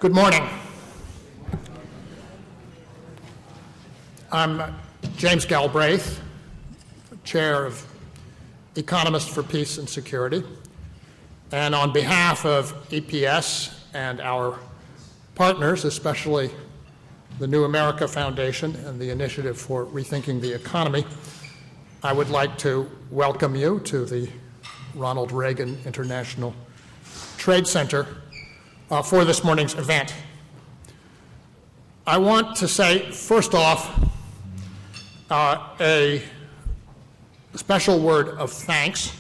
Good morning. I'm James Galbraith, Chair of Economists for Peace and Security, and on behalf of EPS and our partners, especially the New America Foundation and the Initiative for Rethinking the Economy, I would like to welcome you to the Ronald Reagan International Trade Center for this morning's event. I want to say, first off, a special word of thanks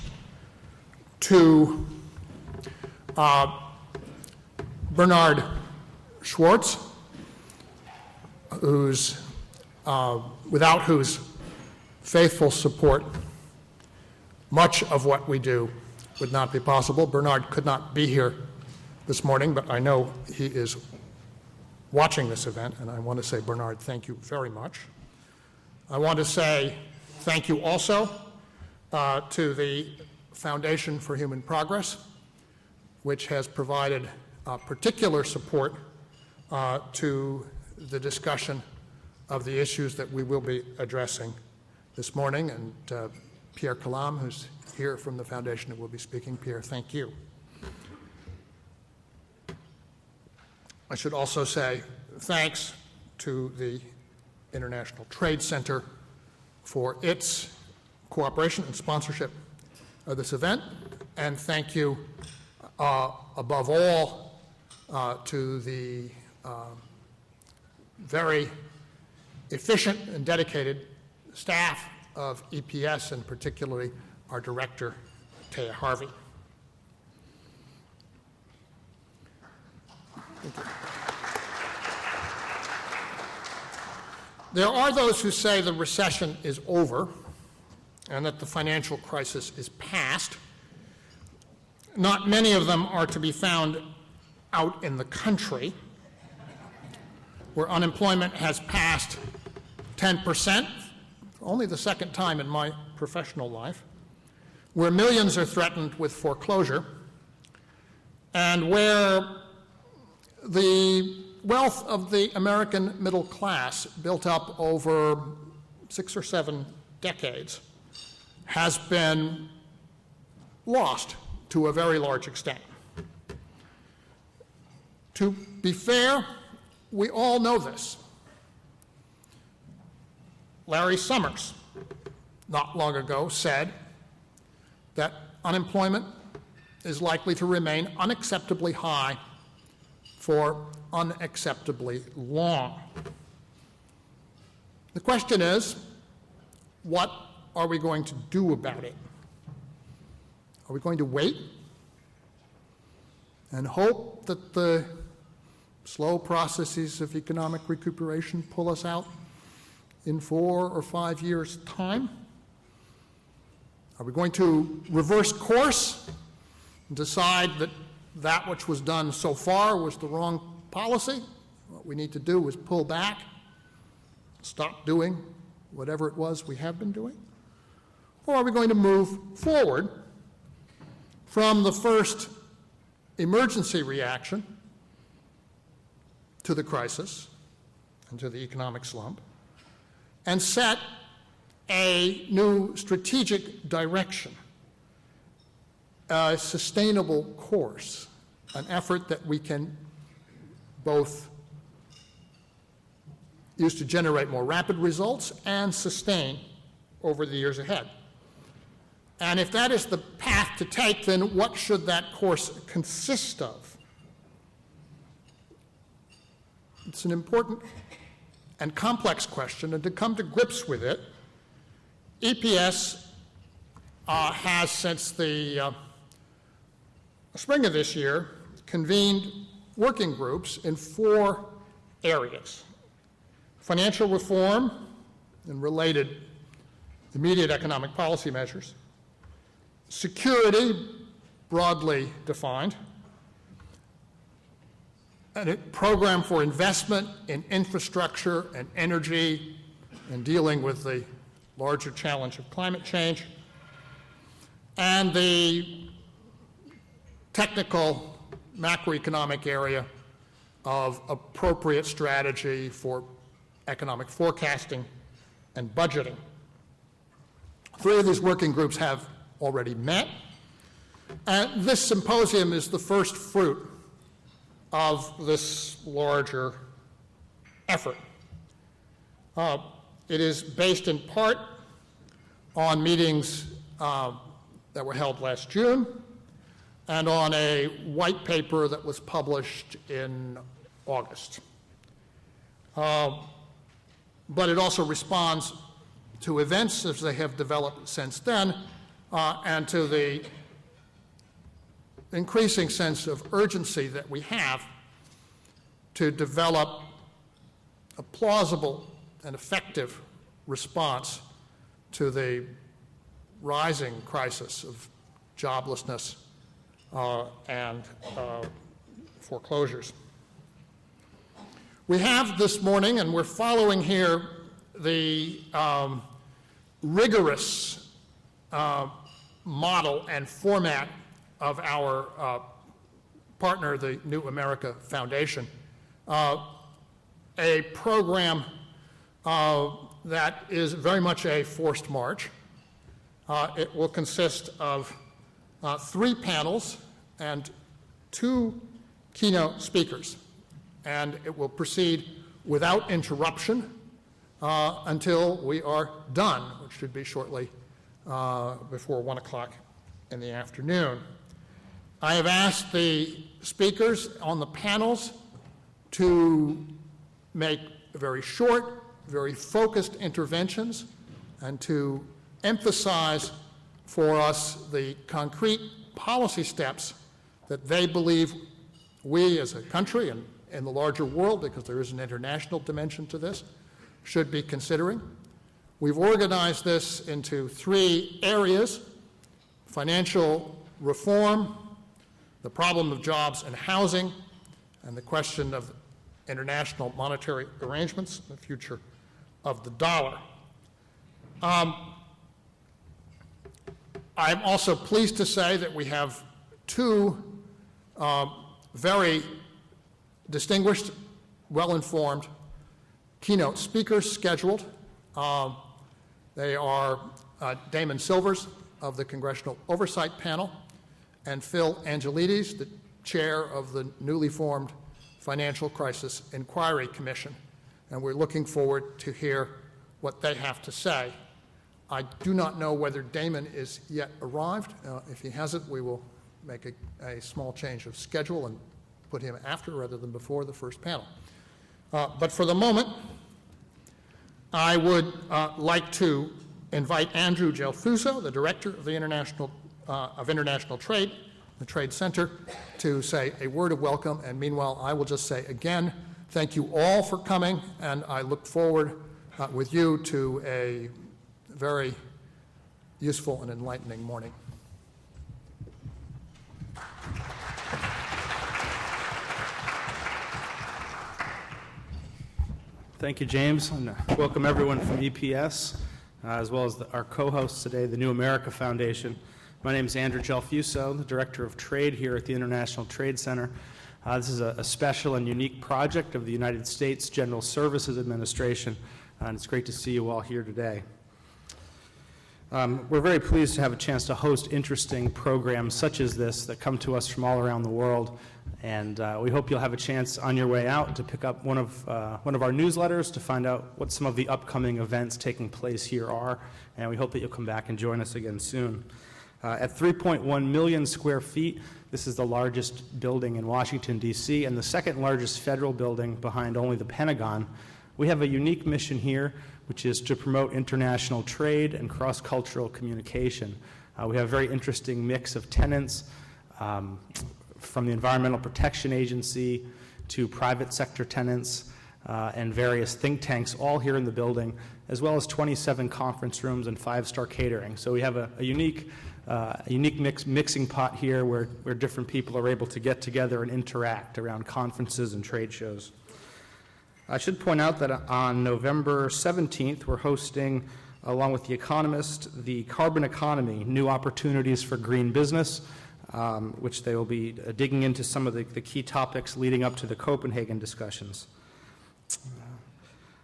to Bernard Schwartz, without whose faithful support, much of what we do would not be possible. Bernard could not be here this morning, but I know he is watching this event, and I want to say, Bernard, thank you very much. I want to say thank you also to the Foundation for Human Progress, which has provided particular support to the discussion of the issues that we will be addressing this morning, and Pierre Kalam, who's here from the Foundation, who will be speaking. Pierre, thank you. I should also say thanks to the International Trade Center for its cooperation and sponsorship of this event, and thank you above all to the very efficient and dedicated staff of EPS, and particularly our director, Taya Harvey. Thank you. There are those who say the recession is over and that the financial crisis is past. Not many of them are to be found out in the country, where unemployment has passed 10%, only the second time in my professional life, where millions are threatened with foreclosure, and where the wealth of the American middle class, built up over 6 or 7 decades, has been lost to a very large extent. To be fair, we all know this. Larry Summers, not long ago, said that unemployment is likely to remain unacceptably high for unacceptably long. The question is, what are we going to do about it? Are we going to wait and hope that the slow processes of economic recuperation pull us out in 4 or 5 years' time? Are we going to reverse course and decide that that which was done so far was the wrong policy? What we need to do is pull back, stop doing whatever it was we have been doing? Or are we going to move forward from the first emergency reaction to the crisis and to the economic slump and set a new strategic direction, a sustainable course, an effort that we can both use to generate more rapid results and sustain over the years ahead? And if that is the path to take, then what should that course consist of? It's an important and complex question, and to come to grips with it, EPS has, since the spring of this year, convened working groups in 4 areas: financial reform and related immediate economic policy measures, security, broadly defined, a program for investment in infrastructure and energy and dealing with the larger challenge of climate change, and the technical macroeconomic area of appropriate strategy for economic forecasting and budgeting. 3 of these working groups have already met, and this symposium is the first fruit of this larger effort. It is based in part on meetings that were held last June and on a white paper that was published in August. But it also responds to events as they have developed since then, and to the increasing sense of urgency that we have to develop a plausible and effective response to the rising crisis of joblessness and foreclosures. We have this morning, and we're following here the rigorous model and format of our partner, the New America Foundation, a program that is very much a forced march. It will consist of 3 panels and 2 keynote speakers, and it will proceed without interruption until we are done, which should be shortly before 1 o'clock in the afternoon. I have asked the speakers on the panels to make very short, very focused interventions and to emphasize for us the concrete policy steps that they believe we as a country and in the larger world, because there is an international dimension to this, should be considering. We've organized this into 3 areas: financial reform, the problem of jobs and housing, and the question of international monetary arrangements, the future of the dollar. I'm also pleased to say that we have 2 very distinguished, well-informed keynote speakers scheduled. They are Damon Silvers of the Congressional Oversight Panel and Phil Angelides, the chair of the newly formed Financial Crisis Inquiry Commission. And we're looking forward to hear what they have to say. I do not know whether Damon is yet arrived. If he hasn't, we will make a small change of schedule and put him after rather than before the first panel. But for the moment, I would like to invite Andrew Gelfuso, the director of the International Trade, the Trade Center, to say a word of welcome. And meanwhile, I will just say again, thank you all for coming, and I look forward with you to a very useful and enlightening morning. Thank you, James, and welcome everyone from EPS, as well as our co-hosts today, the New America Foundation. My name is Andrew Gelfuso, the Director of Trade here at the International Trade Center. This is a special and unique project of the United States General Services Administration, and it's great to see you all here today. We're very pleased to have a chance to host interesting programs such as this that come to us from all around the world, and we hope you'll have a chance on your way out to pick up one of our newsletters to find out what some of the upcoming events taking place here are, and we hope that you'll come back and join us again soon. At 3.1 million square feet, this is the largest building in Washington, D.C., and the second largest federal building behind only the Pentagon. We have a unique mission here, which is to promote international trade and cross-cultural communication. We have a very interesting mix of tenants, from the Environmental Protection Agency to private sector tenants and various think tanks, all here in the building, as well as 27 conference rooms and 5-star catering. So we have a unique mixing pot here where different people are able to get together and interact around conferences and trade shows. I should point out that on November 17th, we're hosting, along with The Economist, the Carbon Economy, New Opportunities for Green Business. which they will be digging into some of the key topics leading up to the Copenhagen discussions.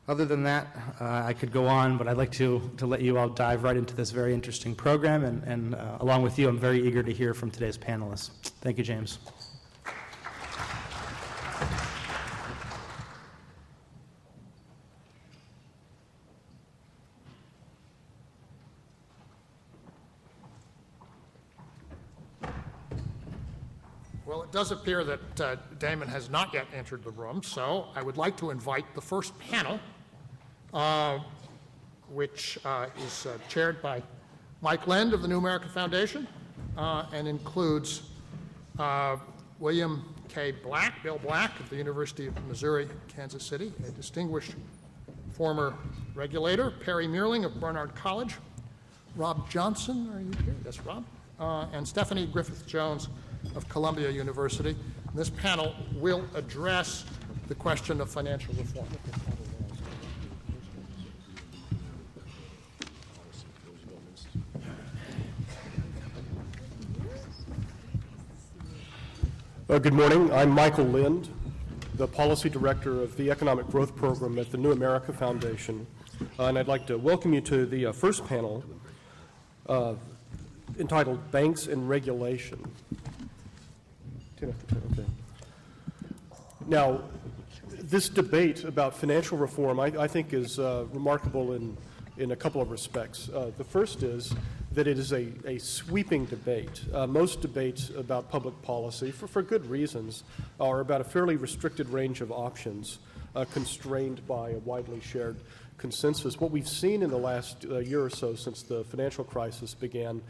Other than that, I could go on, but I'd like to let you all dive right into this very interesting program, and along with you, I'm very eager to hear from today's panelists. Thank you, James. Well, it does appear that Damon has not yet entered the room, so I would like to invite the first panel, which is chaired by Mike Lind of the New America Foundation, and includes William K. Black, Bill Black of the University of Missouri, Kansas City, a distinguished former regulator, Perry Meerling of Barnard College, Rob Johnson, are you here? Yes, Rob, and Stephanie Griffith-Jones of Columbia University. This panel will address the question of financial reform. Good morning. I'm Michael Lind, the Policy Director of the Economic Growth Program at the New America Foundation. And I'd like to welcome you to the first panel entitled Banks and Regulation. 10 after 10, okay. Now, this debate about financial reform, I think, is remarkable in a couple of respects. The first is that it is a sweeping debate. Most debates about public policy, for good reasons, are about a fairly restricted range of options, constrained by a widely shared consensus. What we've seen in the last year or so since the financial crisis began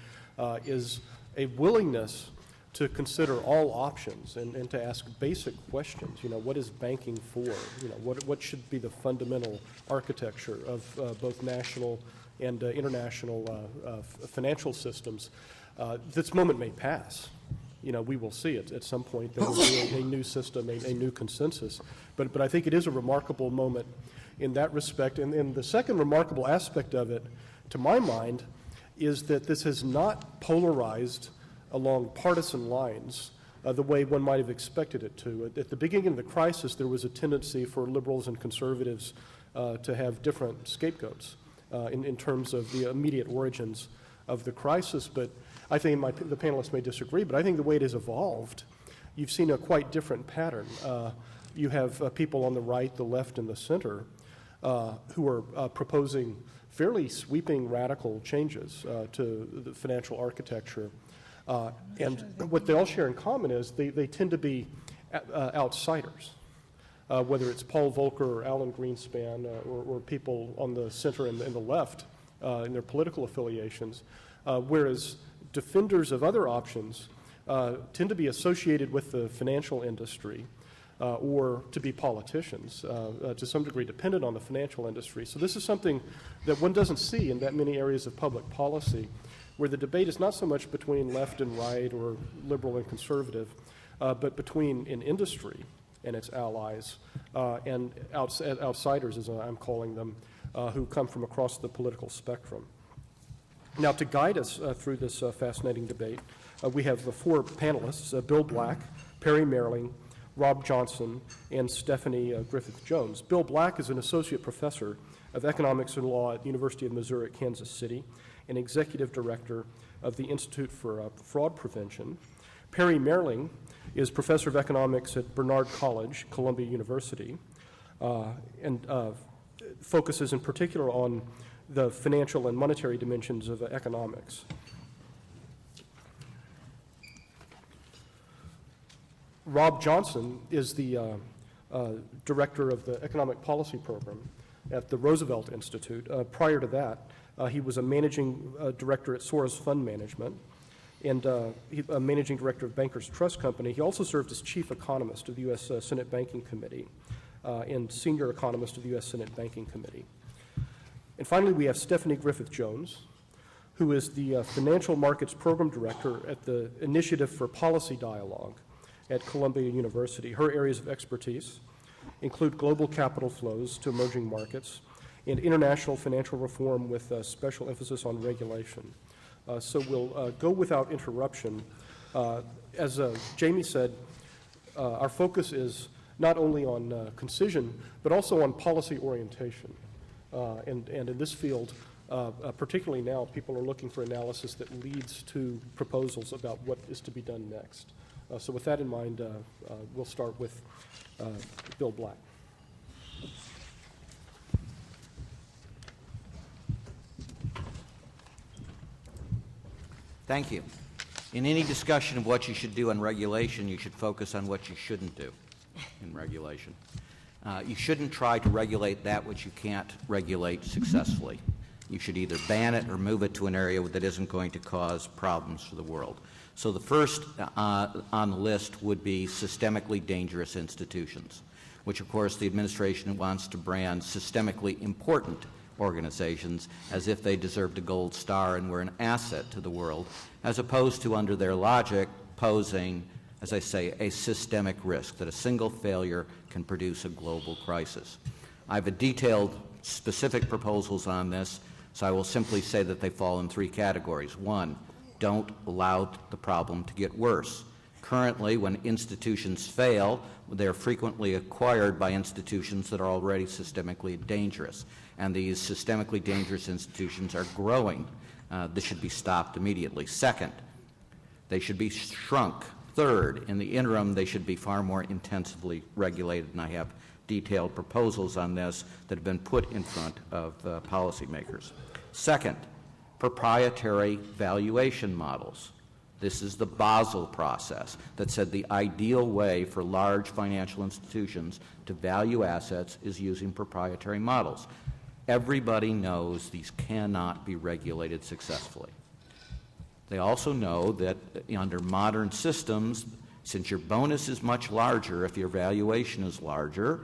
is a willingness to consider all options and to ask basic questions. You know, what is banking for? You know, what should be the fundamental architecture of both national and international financial systems? This moment may pass. You know, we will see it at some point. There will be a new system, a new consensus. But I think it is a remarkable moment in that respect. And the second remarkable aspect of it, to my mind, is that this has not polarized along partisan lines the way one might have expected it to. At the beginning of the crisis, there was a tendency for liberals and conservatives to have different scapegoats in terms of the immediate origins of the crisis. But I think the panelists may disagree, but I think the way it has evolved, you've seen a quite different pattern. You have people on the right, the left, and the center who are proposing fairly sweeping radical changes to the financial architecture. And what they all share in common is they tend to be outsiders, whether it's Paul Volcker or Alan Greenspan or people on the center and the left in their political affiliations, whereas defenders of other options tend to be associated with the financial industry or to be politicians, to some degree dependent on the financial industry. So this is something that one doesn't see in that many areas of public policy, where the debate is not so much between left and right or liberal and conservative, but between an industry and its allies and outsiders, as I'm calling them, who come from across the political spectrum. Now, to guide us through this fascinating debate, we have the four panelists, Bill Black, Perry Meerling, Rob Johnson, and Stephanie Griffith-Jones. Bill Black is an associate professor of economics and law at the University of Missouri at Kansas City, and executive director of the Institute for Fraud Prevention. Perry Meerling is professor of economics at Barnard College, Columbia University, and focuses in particular on the financial and monetary dimensions of economics. Rob Johnson is the director of the economic policy program at the Roosevelt Institute. Prior to that, he was a managing director at Soros Fund Management and a managing director of Bankers Trust Company. He also served as chief economist of the U.S. Senate Banking Committee and senior economist of the U.S. Senate Banking Committee. And finally, we have Stephanie Griffith-Jones, who is the Financial Markets Program Director at the Initiative for Policy Dialogue at Columbia University. Her areas of expertise include global capital flows to emerging markets and international financial reform with special emphasis on regulation. So we'll go without interruption As Jamie said, our focus is not only on concision, but also on policy orientation. And in this field, particularly now, people are looking for analysis that leads to proposals about what is to be done next. So with that in mind, we'll start with Bill Black. Thank you. In any discussion of what you should do on regulation, you should focus on what you shouldn't do in regulation. You shouldn't try to regulate that which you can't regulate successfully. You should either ban it or move it to an area that isn't going to cause problems for the world. So the first on the list would be systemically dangerous institutions, which of course the administration wants to brand systemically important organizations as if they deserved a gold star and were an asset to the world, as opposed to, under their logic, posing, as I say, a systemic risk, that a single failure can produce a global crisis. I have a detailed specific proposals on this, so I will simply say that they fall in three categories. One, don't allow the problem to get worse. Currently, when institutions fail, they're frequently acquired by institutions that are already systemically dangerous, and these systemically dangerous institutions are growing. This should be stopped immediately. Second, they should be shrunk. Third, in the interim, they should be far more intensively regulated, and I have detailed proposals on this that have been put in front of policymakers. Second, proprietary valuation models. This is the Basel process that said the ideal way for large financial institutions to value assets is using proprietary models. Everybody knows these cannot be regulated successfully. They also know that under modern systems, since your bonus is much larger if your valuation is larger,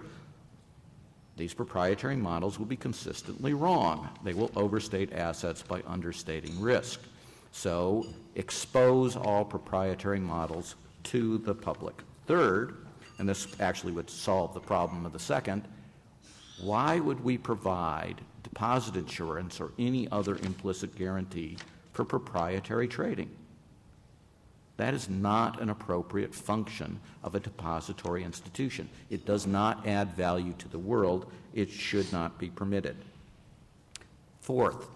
these proprietary models will be consistently wrong. They will overstate assets by understating risk. So expose all proprietary models to the public. Third, and this actually would solve the problem of the second, why would we provide deposit insurance or any other implicit guarantee for proprietary trading? That is not an appropriate function of a depository institution. It does not add value to the world. It should not be permitted. Fourth,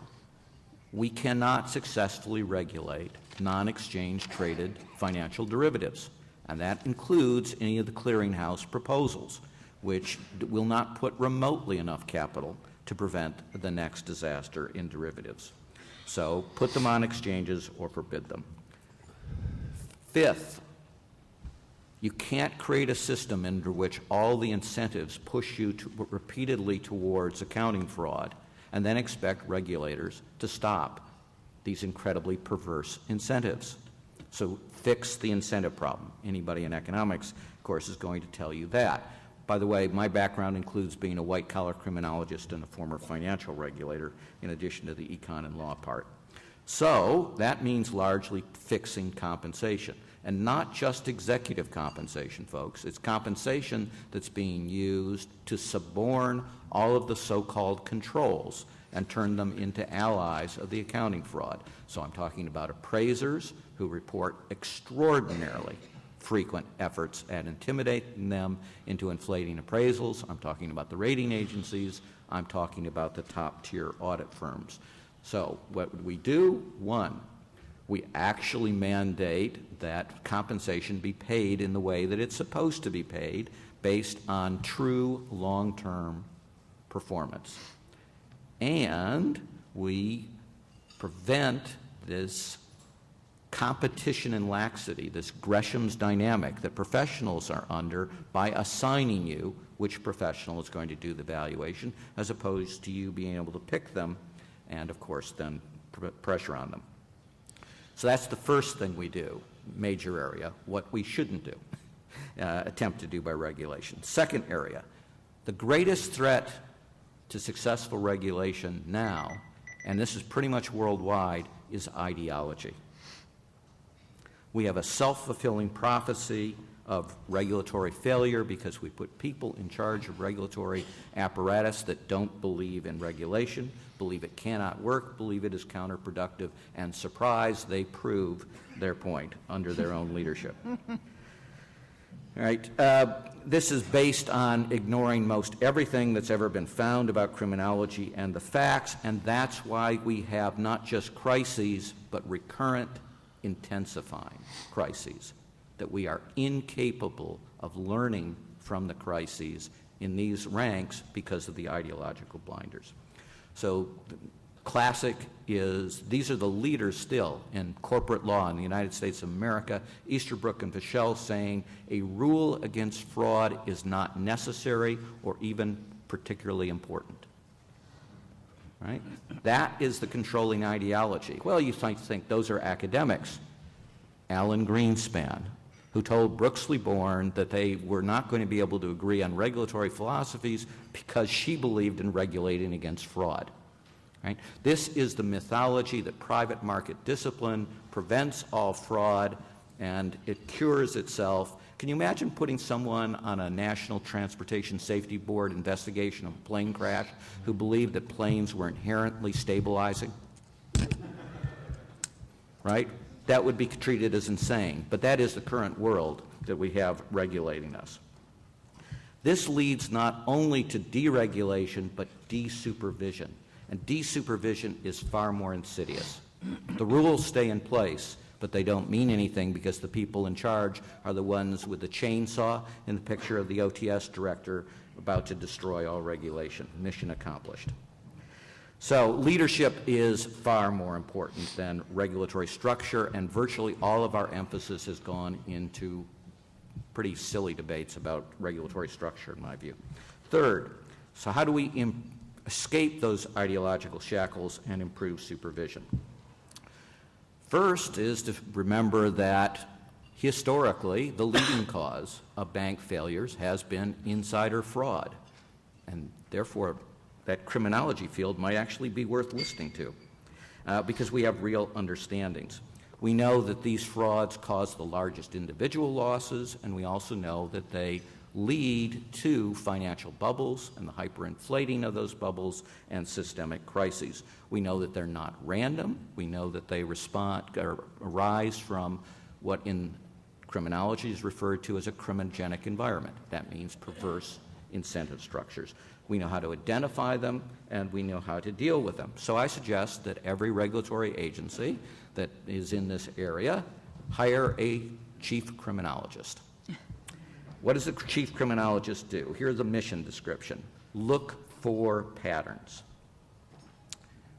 we cannot successfully regulate non-exchange traded financial derivatives, and that includes any of the clearinghouse proposals, which will not put remotely enough capital to prevent the next disaster in derivatives. So put them on exchanges or forbid them. Fifth, you can't create a system under which all the incentives push you repeatedly towards accounting fraud and then expect regulators to stop these incredibly perverse incentives. So fix the incentive problem. Anybody in economics, of course, is going to tell you that. By the way, my background includes being a white-collar criminologist and a former financial regulator, in addition to the econ and law part. So that means largely fixing compensation, and not just executive compensation, folks. It's compensation that's being used to suborn all of the so-called controls and turn them into allies of the accounting fraud. So I'm talking about appraisers who report extraordinarily frequent efforts at intimidating them into inflating appraisals. I'm talking about the rating agencies. I'm talking about the top-tier audit firms. So what would we do? One, we actually mandate that compensation be paid in the way that it's supposed to be paid, based on true long-term performance. And we prevent this competition and laxity, this Gresham's dynamic that professionals are under, by assigning you which professional is going to do the valuation, as opposed to you being able to pick them and, of course, then pressure on them. So that's the first thing we do, major area, what we shouldn't do, attempt to do by regulation. Second area, the greatest threat to successful regulation now, and this is pretty much worldwide, is ideology. We have a self-fulfilling prophecy of regulatory failure because we put people in charge of regulatory apparatus that don't believe in regulation, believe it cannot work, believe it is counterproductive, and surprise, they prove their point under their own leadership. All right. This is based on ignoring most everything that's ever been found about criminology and the facts, and that's why we have not just crises, but recurrent, intensifying crises, that we are incapable of learning from the crises in these ranks because of the ideological blinders. So classic is, these are the leaders still in corporate law in the United States of America, Easterbrook and Fischel saying a rule against fraud is not necessary or even particularly important. Right? That is the controlling ideology. Well, you might think those are academics. Alan Greenspan, who told Brooks Liborn that they were not going to be able to agree on regulatory philosophies because she believed in regulating against fraud. Right? This is the mythology that private market discipline prevents all fraud and it cures itself. Can you imagine putting someone on a National Transportation Safety Board investigation of a plane crash who believed that planes were inherently stabilizing? Right? That would be treated as insane, but that is the current world that we have regulating us. This leads not only to deregulation, but desupervision. And desupervision is far more insidious. The rules stay in place, but they don't mean anything because the people in charge are the ones with the chainsaw in the picture of the OTS director about to destroy all regulation. Mission accomplished. So leadership is far more important than regulatory structure, and virtually all of our emphasis has gone into pretty silly debates about regulatory structure, in my view. Third, so how do we escape those ideological shackles and improve supervision? First is to remember that historically the leading cause of bank failures has been insider fraud, and therefore that criminology field might actually be worth listening to because we have real understandings. We know that these frauds cause the largest individual losses, and we also know that they lead to financial bubbles and the hyperinflating of those bubbles and systemic crises. We know that they're not random. We know that they arise from what in criminology is referred to as a criminogenic environment. That means perverse incentive structures. We know how to identify them, and we know how to deal with them. So I suggest that every regulatory agency that is in this area hire a chief criminologist. What does the chief criminologist do? Here's the mission description. Look for patterns.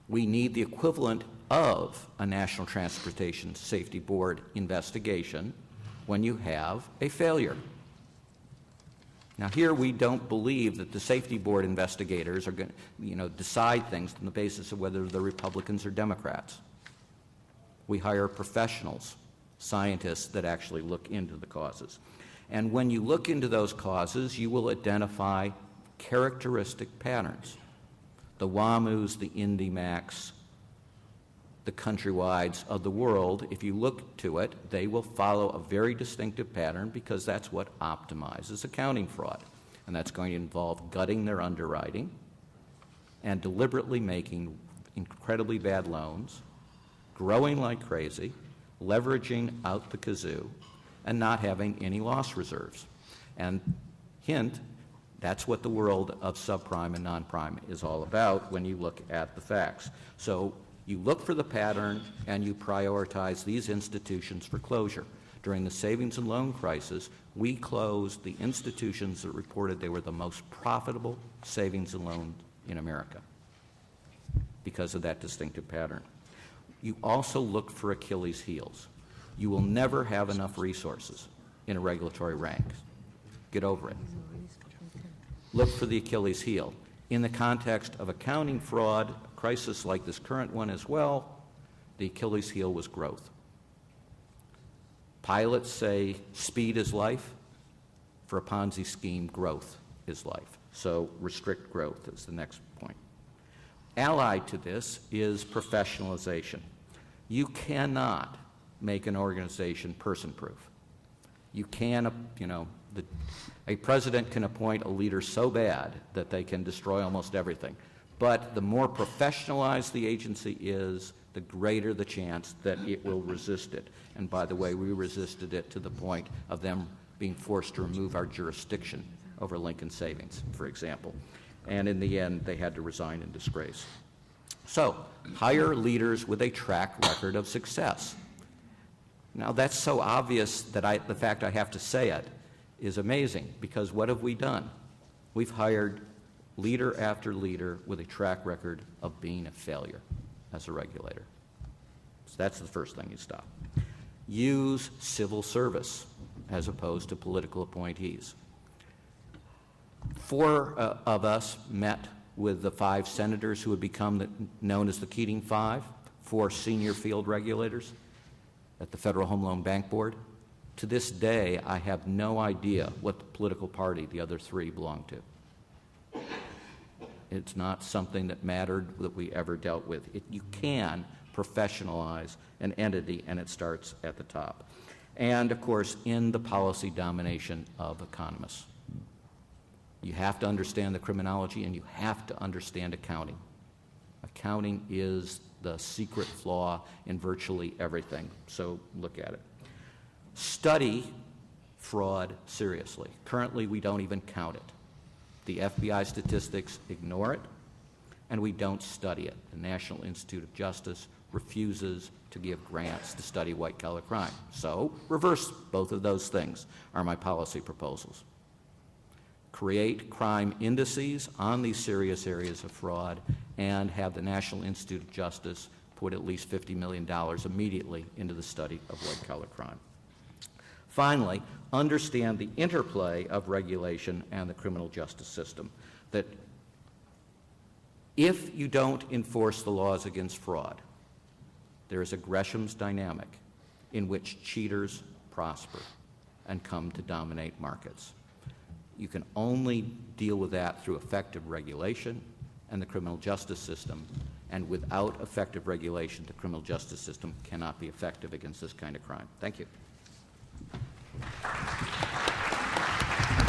We need the equivalent of a National Transportation Safety Board investigation when you have a failure. Now here we don't believe that the safety board investigators are going to decide things on the basis of whether they're Republicans or Democrats. We hire professionals, scientists that actually look into the causes. And when you look into those causes, you will identify characteristic patterns. The WAMUs, the IndyMacs, the Countrywides of the world, if you look to it, they will follow a very distinctive pattern because that's what optimizes accounting fraud. And that's going to involve gutting their underwriting and deliberately making incredibly bad loans, growing like crazy, leveraging out the kazoo, and not having any loss reserves. And hint, that's what the world of subprime and non-prime is all about when you look at the facts. So you look for the pattern and you prioritize these institutions for closure. During the savings and loan crisis, we closed the institutions that reported they were the most profitable savings and loans in America because of that distinctive pattern. You also look for Achilles heels. You will never have enough resources in a regulatory rank. Get over it. Look for the Achilles heel. In the context of accounting fraud, a crisis like this current one as well, the Achilles heel was growth. Pilots say speed is life. For a Ponzi scheme, growth is life. So restrict growth is the next point. Allied to this is professionalization. You cannot make an organization person-proof. You can, a president can appoint a leader so bad that they can destroy almost everything. But the more professionalized the agency is, the greater the chance that it will resist it. And by the way, we resisted it to the point of them being forced to remove our jurisdiction over Lincoln Savings, for example. And in the end, they had to resign in disgrace. So, hire leaders with a track record of success. Now, that's so obvious that the fact I have to say it is amazing, because what have we done? We've hired leader after leader with a track record of being a failure as a regulator. So that's the first thing you stop. Use civil service as opposed to political appointees. 4 of us met with the 5 senators who would become known as the Keating Five, 4 senior field regulators at the Federal Home Loan Bank Board. To this day, I have no idea what political party the other 3 belong to. It's not something that mattered that we ever dealt with. You can professionalize an entity, and it starts at the top. And, of course, in the policy domination of economists. You have to understand the criminology, and you have to understand accounting. Accounting is the secret flaw in virtually everything, so look at it. Study fraud seriously. Currently, we don't even count it. The FBI statistics ignore it, and we don't study it. The National Institute of Justice refuses to give grants to study white-collar crime. So, reverse both of those things are my policy proposals. Create crime indices on these serious areas of fraud, and have the National Institute of Justice put at least $50 million immediately into the study of white-collar crime. Finally, understand the interplay of regulation and the criminal justice system. That if you don't enforce the laws against fraud, there is a Gresham's dynamic in which cheaters prosper and come to dominate markets. You can only deal with that through effective regulation and the criminal justice system, and without effective regulation, the criminal justice system cannot be effective against this kind of crime. Thank you.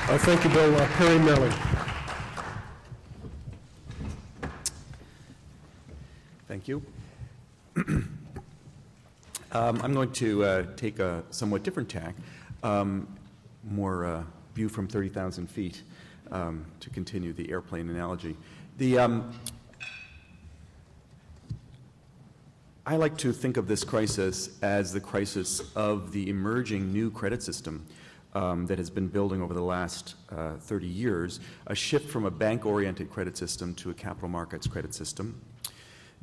Thank you, Bill. Perry Melling. Thank you. I'm going to take a somewhat different tack, more view from 30,000 feet, to continue the airplane analogy. I like to think of this crisis as the crisis of the emerging new credit system that has been building over the last 30 years, a shift from a bank-oriented credit system to a capital markets credit system.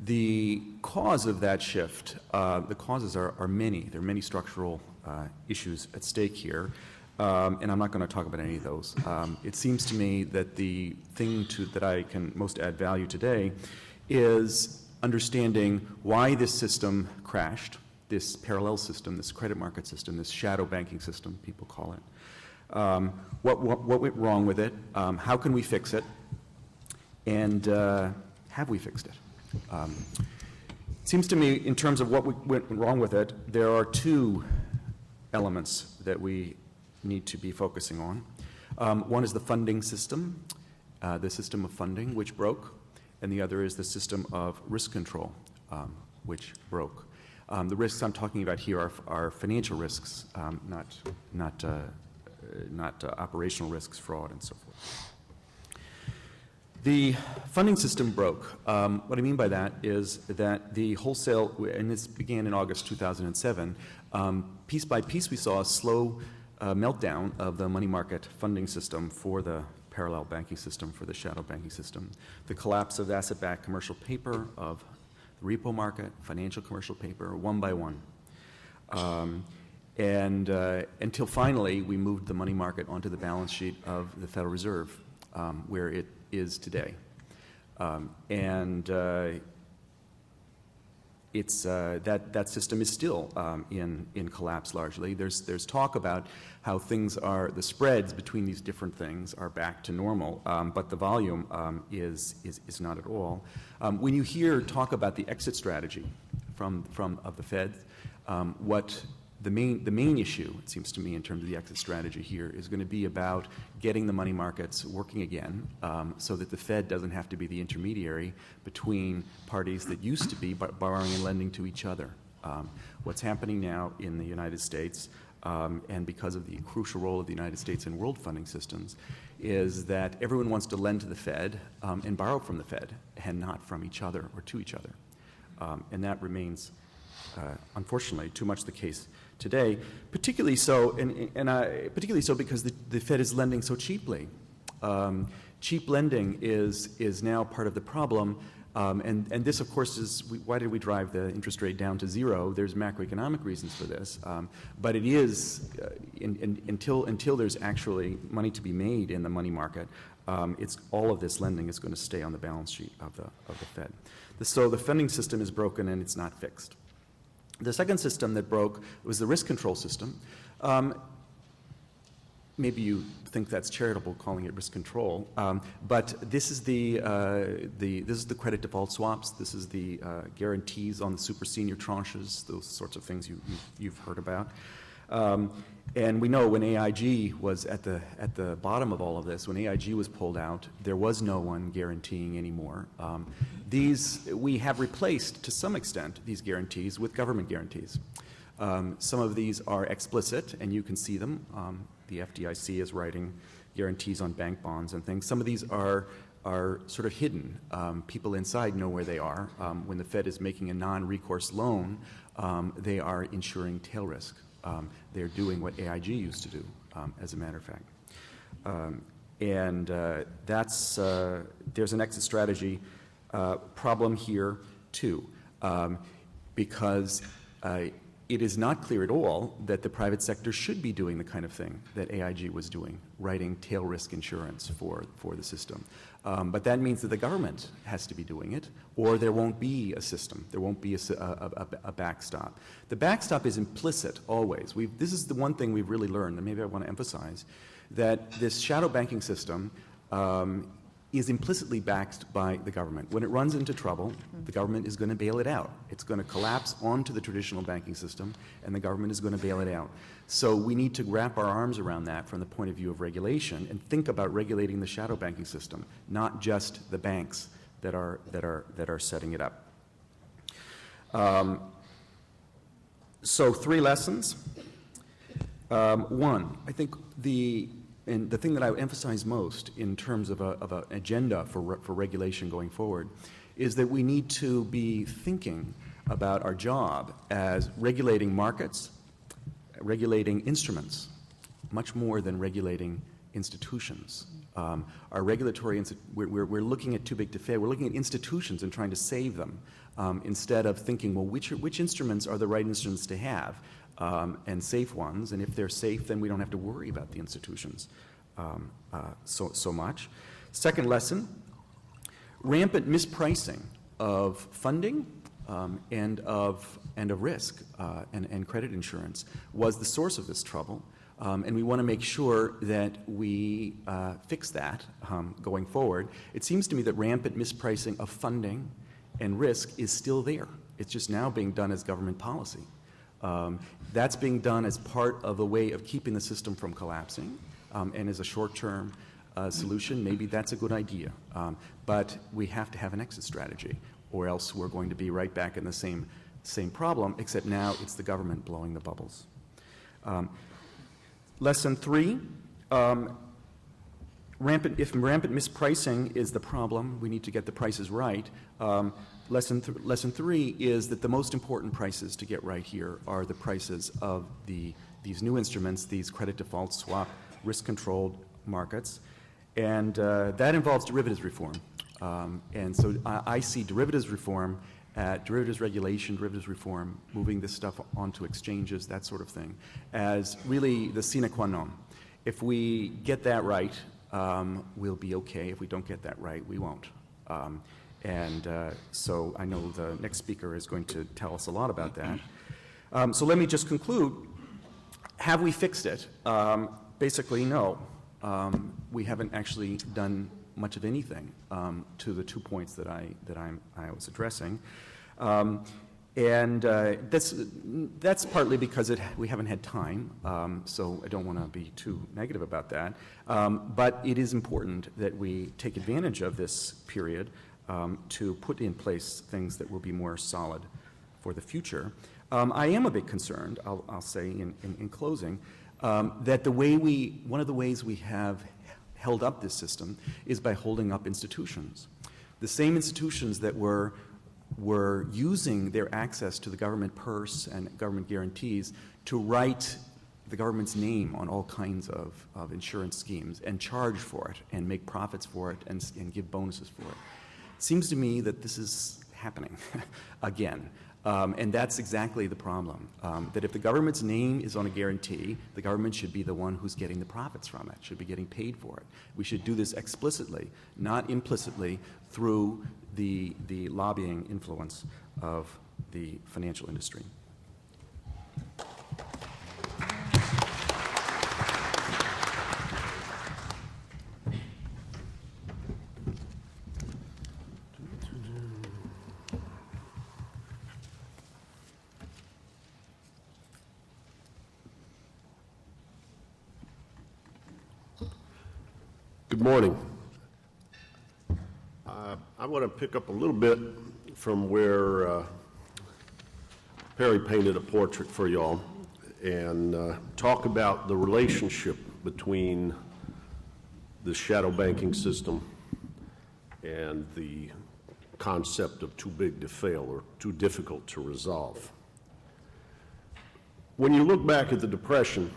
The cause of that shift, the causes are many. There are many structural issues at stake here, and I'm not going to talk about any of those. It seems to me that the thing that I can most add value today is understanding why this system crashed, this parallel system, this credit market system, this shadow banking system, people call it. What went wrong with it? How can we fix it? And have we fixed it? It seems to me, in terms of what went wrong with it, there are 2 elements that we need to be focusing on. One is the funding system, the system of funding, which broke, and the other is the system of risk control, which broke. The risks I'm talking about here are financial risks, not operational risks, fraud, and so forth. The funding system broke. What I mean by that is that the wholesale, and this began in August 2007, piece by piece we saw a slow meltdown of the money market funding system for the parallel banking system, for the shadow banking system. The collapse of asset-backed commercial paper, of the repo market, financial commercial paper, one by one. And until finally we moved the money market onto the balance sheet of the Federal Reserve, where it is today. It's that system is still in collapse largely. There's talk about how things are, the spreads between these different things are back to normal, but the volume is not at all. When you hear talk about the exit strategy of the Fed, what the main issue, it seems to me, in terms of the exit strategy here, is going to be about getting the money markets working again, so that the Fed doesn't have to be the intermediary between parties that used to be borrowing and lending to each other. What's happening now in the United States, and because of the crucial role of the United States in world funding systems, is that everyone wants to lend to the Fed and borrow from the Fed, and not from each other or to each other. And that remains, unfortunately, too much the case today, particularly so, particularly so because the Fed is lending so cheaply. Cheap lending is now part of the problem, and this, of course, is why did we drive the interest rate down to zero? There's macroeconomic reasons for this, but it is until there's actually money to be made in the money market. It's all of this lending is going to stay on the balance sheet of the Fed. So the funding system is broken and it's not fixed. The second system that broke was the risk control system. Maybe you think that's charitable calling it risk control, but this is the credit default swaps. This is the guarantees on the super senior tranches. Those sorts of things you've heard about. And we know when AIG was at the bottom of all of this, when AIG was pulled out, there was no one guaranteeing anymore. We have replaced, to some extent, these guarantees with government guarantees. Some of these are explicit, and you can see them. The FDIC is writing guarantees on bank bonds and things. Some of these are sort of hidden. People inside know where they are. When the Fed is making a non-recourse loan, they are insuring tail risk. They're doing what AIG used to do, as a matter of fact. There's an exit strategy problem here, too, because it is not clear at all that the private sector should be doing the kind of thing that AIG was doing, writing tail risk insurance for the system. But that means that the government has to be doing it, or there won't be a system. There won't be a backstop. The backstop is implicit always. This is the one thing we've really learned, and maybe I want to emphasize, that this shadow banking system is implicitly backed by the government. When it runs into trouble, the government is going to bail it out. It's going to collapse onto the traditional banking system, and the government is going to bail it out. So we need to wrap our arms around that from the point of view of regulation and think about regulating the shadow banking system, not just the banks that are setting it up. So 3 lessons. One, I think the thing that I would emphasize most in terms of an agenda for regulation going forward is that we need to be thinking about our job as regulating markets, regulating instruments, much more than regulating institutions. Our regulatory, we're looking at too big to fail. We're looking at institutions and trying to save them instead of thinking, well, which instruments are the right instruments to have? And safe ones, and if they're safe, then we don't have to worry about the institutions so much. Second lesson, rampant mispricing of funding and of risk and credit insurance was the source of this trouble, and we want to make sure that we fix that going forward. It seems to me that rampant mispricing of funding and risk is still there. It's just now being done as government policy. That's being done as part of a way of keeping the system from collapsing, and as a short-term solution, maybe that's a good idea. But we have to have an exit strategy, or else we're going to be right back in the same problem, except now it's the government blowing the bubbles. Lesson 3, if rampant mispricing is the problem, we need to get the prices right. Lesson 3 is that the most important prices to get right here are the prices of these new instruments, these credit default swap, risk-controlled markets, and that involves derivatives reform. And so I see derivatives reform, derivatives regulation, derivatives reform, moving this stuff onto exchanges, that sort of thing, as really the sine qua non. If we get that right, we'll be okay. If we don't get that right, we won't. So I know the next speaker is going to tell us a lot about that. So let me just conclude. Have we fixed it? Basically, no. We haven't actually done much of anything to the 2 points that I was addressing. And that's partly because we haven't had time, so I don't want to be too negative about that. But it is important that we take advantage of this period to put in place things that will be more solid for the future. I am a bit concerned, I'll say in closing, that one of the ways we have held up this system is by holding up institutions. The same institutions that were using their access to the government purse and government guarantees to write the government's name on all kinds of insurance schemes and charge for it and make profits for it and give bonuses for it. It seems to me that this is happening again. And that's exactly the problem, that if the government's name is on a guarantee, the government should be the one who's getting the profits from it, should be getting paid for it. We should do this explicitly, not implicitly through the lobbying influence of the financial industry. Good morning. I want to pick up a little bit from where Perry painted a portrait for y'all and talk about the relationship between the shadow banking system and the concept of too big to fail or too difficult to resolve. When you look back at the Depression,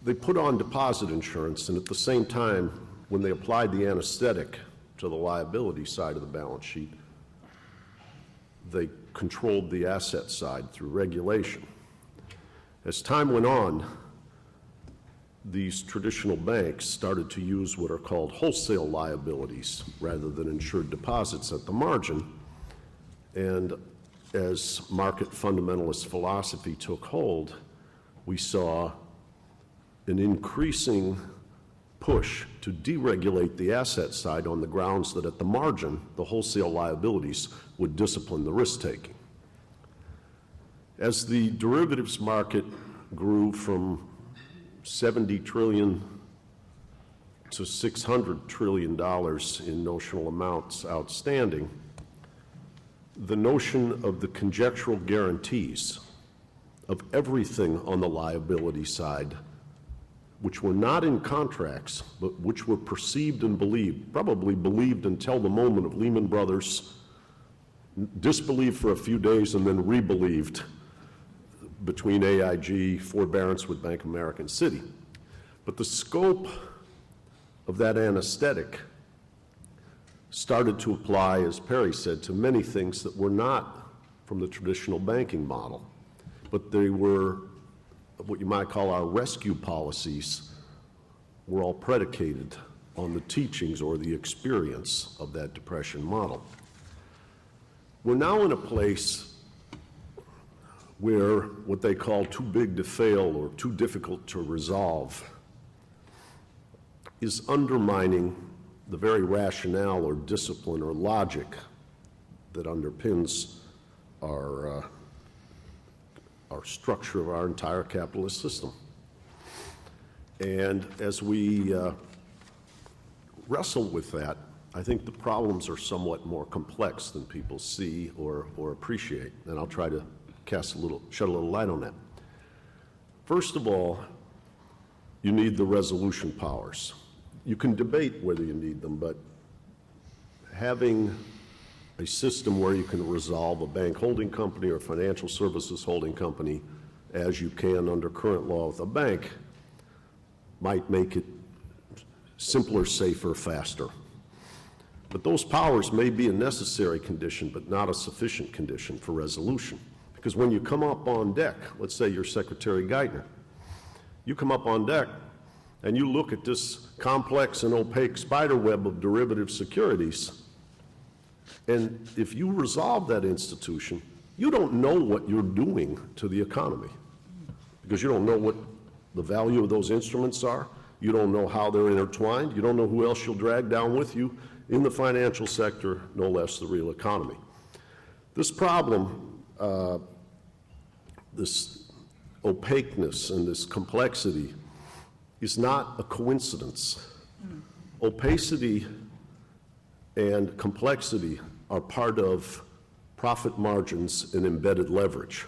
they put on deposit insurance, and at the same time, when they applied the anesthetic to the liability side of the balance sheet, they controlled the asset side through regulation. As time went on, these traditional banks started to use what are called wholesale liabilities rather than insured deposits at the margin. And as market fundamentalist philosophy took hold, we saw an increasing push to deregulate the asset side on the grounds that at the margin, the wholesale liabilities would discipline the risk-taking. As the derivatives market grew from $70 trillion to $600 trillion in notional amounts outstanding, the notion of the conjectural guarantees of everything on the liability side, which were not in contracts, but which were perceived and believed, probably believed until the moment of Lehman Brothers, disbelieved for a few days and then rebelieved between AIG, forbearance with Bank of America and Citi. But the scope of that anesthetic started to apply, as Perry said, to many things that were not from the traditional banking model, but they were what you might call our rescue policies were all predicated on the teachings or the experience of that Depression model. We're now in a place where what they call too big to fail or too difficult to resolve is undermining the very rationale or discipline or logic that underpins our structure of our entire capitalist system. And as we wrestle with that, I think the problems are somewhat more complex than people see or appreciate, and I'll try to shed a little light on that. First of all, you need the resolution powers. You can debate whether you need them, but having a system where you can resolve a bank holding company or financial services holding company as you can under current law with a bank might make it simpler, safer, faster. But those powers may be a necessary condition, but not a sufficient condition for resolution. Because when you come up on deck, let's say you're Secretary Geithner, you come up on deck and you look at this complex and opaque spider web of derivative securities, and if you resolve that institution, you don't know what you're doing to the economy because you don't know what the value of those instruments are. You don't know how they're intertwined. You don't know who else you'll drag down with you in the financial sector, no less the real economy. This problem, this opaqueness and this complexity is not a coincidence. Opacity and complexity are part of profit margins and embedded leverage.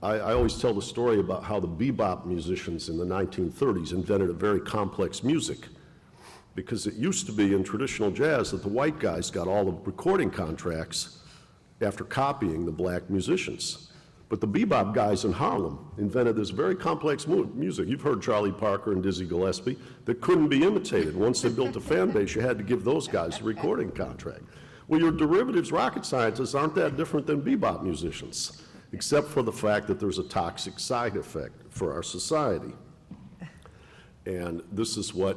I always tell the story about how the bebop musicians in the 1930s invented a very complex music, because it used to be in traditional jazz that the white guys got all the recording contracts after copying the black musicians. But the bebop guys in Harlem invented this very complex music. You've heard Charlie Parker and Dizzy Gillespie, that couldn't be imitated. Once they built a fan base, you had to give those guys a recording contract. Well, your derivatives rocket scientists aren't that different than bebop musicians, except for the fact that there's a toxic side effect for our society. And this is what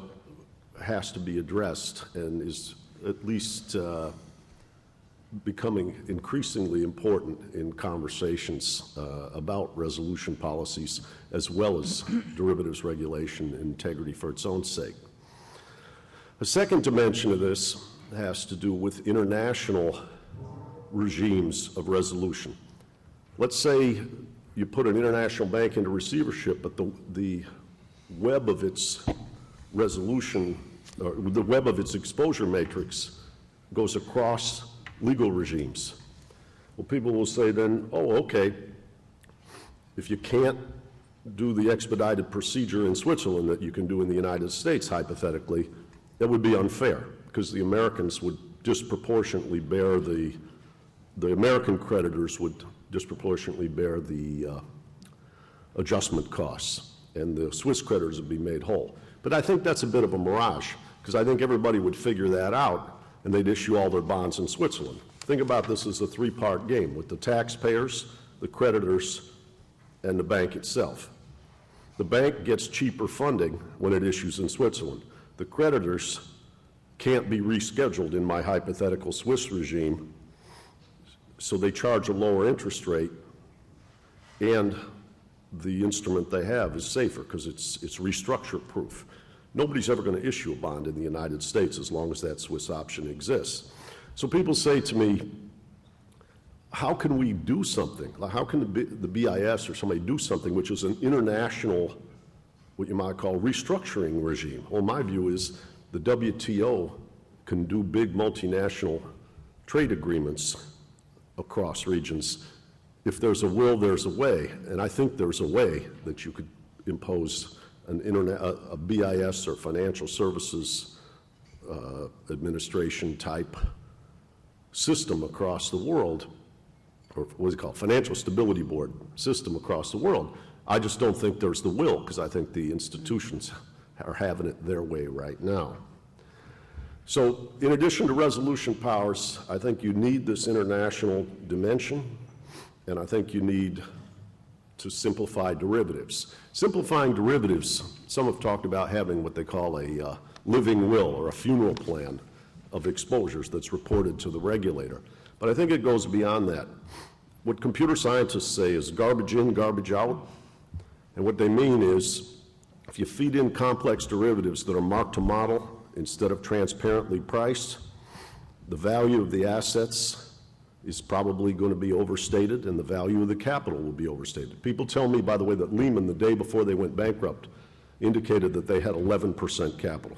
has to be addressed and is at least becoming increasingly important in conversations about resolution policies, as well as derivatives regulation and integrity for its own sake. A second dimension of this has to do with international regimes of resolution. Let's say you put an international bank into receivership, but the web of its resolution, or the web of its exposure matrix goes across legal regimes. Well, people will say then, oh, okay, if you can't do the expedited procedure in Switzerland that you can do in the United States, hypothetically, that would be unfair, because the Americans would disproportionately bear the American creditors would disproportionately bear the adjustment costs, and the Swiss creditors would be made whole. But I think that's a bit of a mirage, because I think everybody would figure that out, and they'd issue all their bonds in Switzerland. Think about this as a three-part game, with the taxpayers, the creditors, and the bank itself. The bank gets cheaper funding when it issues in Switzerland. The creditors can't be rescheduled in my hypothetical Swiss regime, so they charge a lower interest rate, and the instrument they have is safer because it's restructure proof. Nobody's ever going to issue a bond in the United States as long as that Swiss option exists. So people say to me, how can we do something? How can the BIS or somebody do something which is an international, what you might call restructuring regime? Well, my view is the WTO can do big multinational trade agreements across regions. If there's a will, there's a way. And I think there's a way that you could impose a BIS or financial services administration type system across the world, or what is it called, financial stability board system across the world. I just don't think there's the will, because I think the institutions are having it their way right now. So in addition to resolution powers, I think you need this international dimension, and I think you need to simplify derivatives. Simplifying derivatives, some have talked about having what they call a living will or a funeral plan of exposures that's reported to the regulator. But I think it goes beyond that. What computer scientists say is garbage in, garbage out. And what they mean is if you feed in complex derivatives that are marked to model instead of transparently priced, the value of the assets is probably going to be overstated, and the value of the capital will be overstated. People tell me, by the way, that Lehman, the day before they went bankrupt, indicated that they had 11% capital.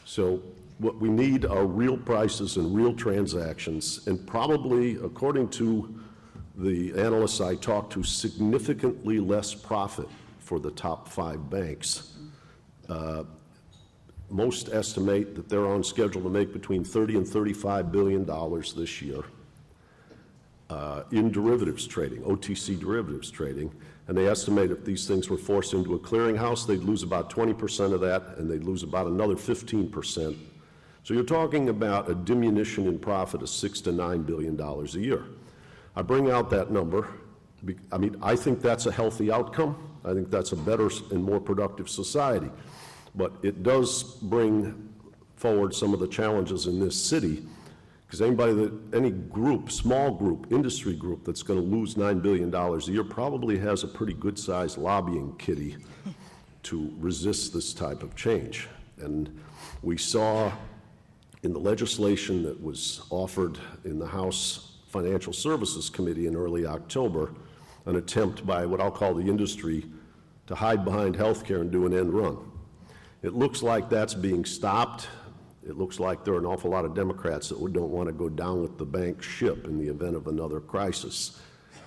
So what we need are real prices and real transactions, and probably, according to the analysts I talked to, significantly less profit for the top 5 banks. Most estimate that they're on schedule to make between $30 and $35 billion this year in derivatives trading, OTC derivatives trading, and they estimate if these things were forced into a clearinghouse, they'd lose about 20% of that, and they'd lose about another 15%. So you're talking about a diminution in profit of $6 to $9 billion a year. I bring out that number. I mean, I think that's a healthy outcome. I think that's a better and more productive society. But it does bring forward some of the challenges in this city, because any group, small group, industry group that's going to lose $9 billion a year probably has a pretty good-sized lobbying kitty to resist this type of change. And we saw in the legislation that was offered in the House Financial Services Committee in early October, an attempt by what I'll call the industry to hide behind healthcare and do an end run. It looks like that's being stopped. It looks like there are an awful lot of Democrats that don't want to go down with the bank ship in the event of another crisis.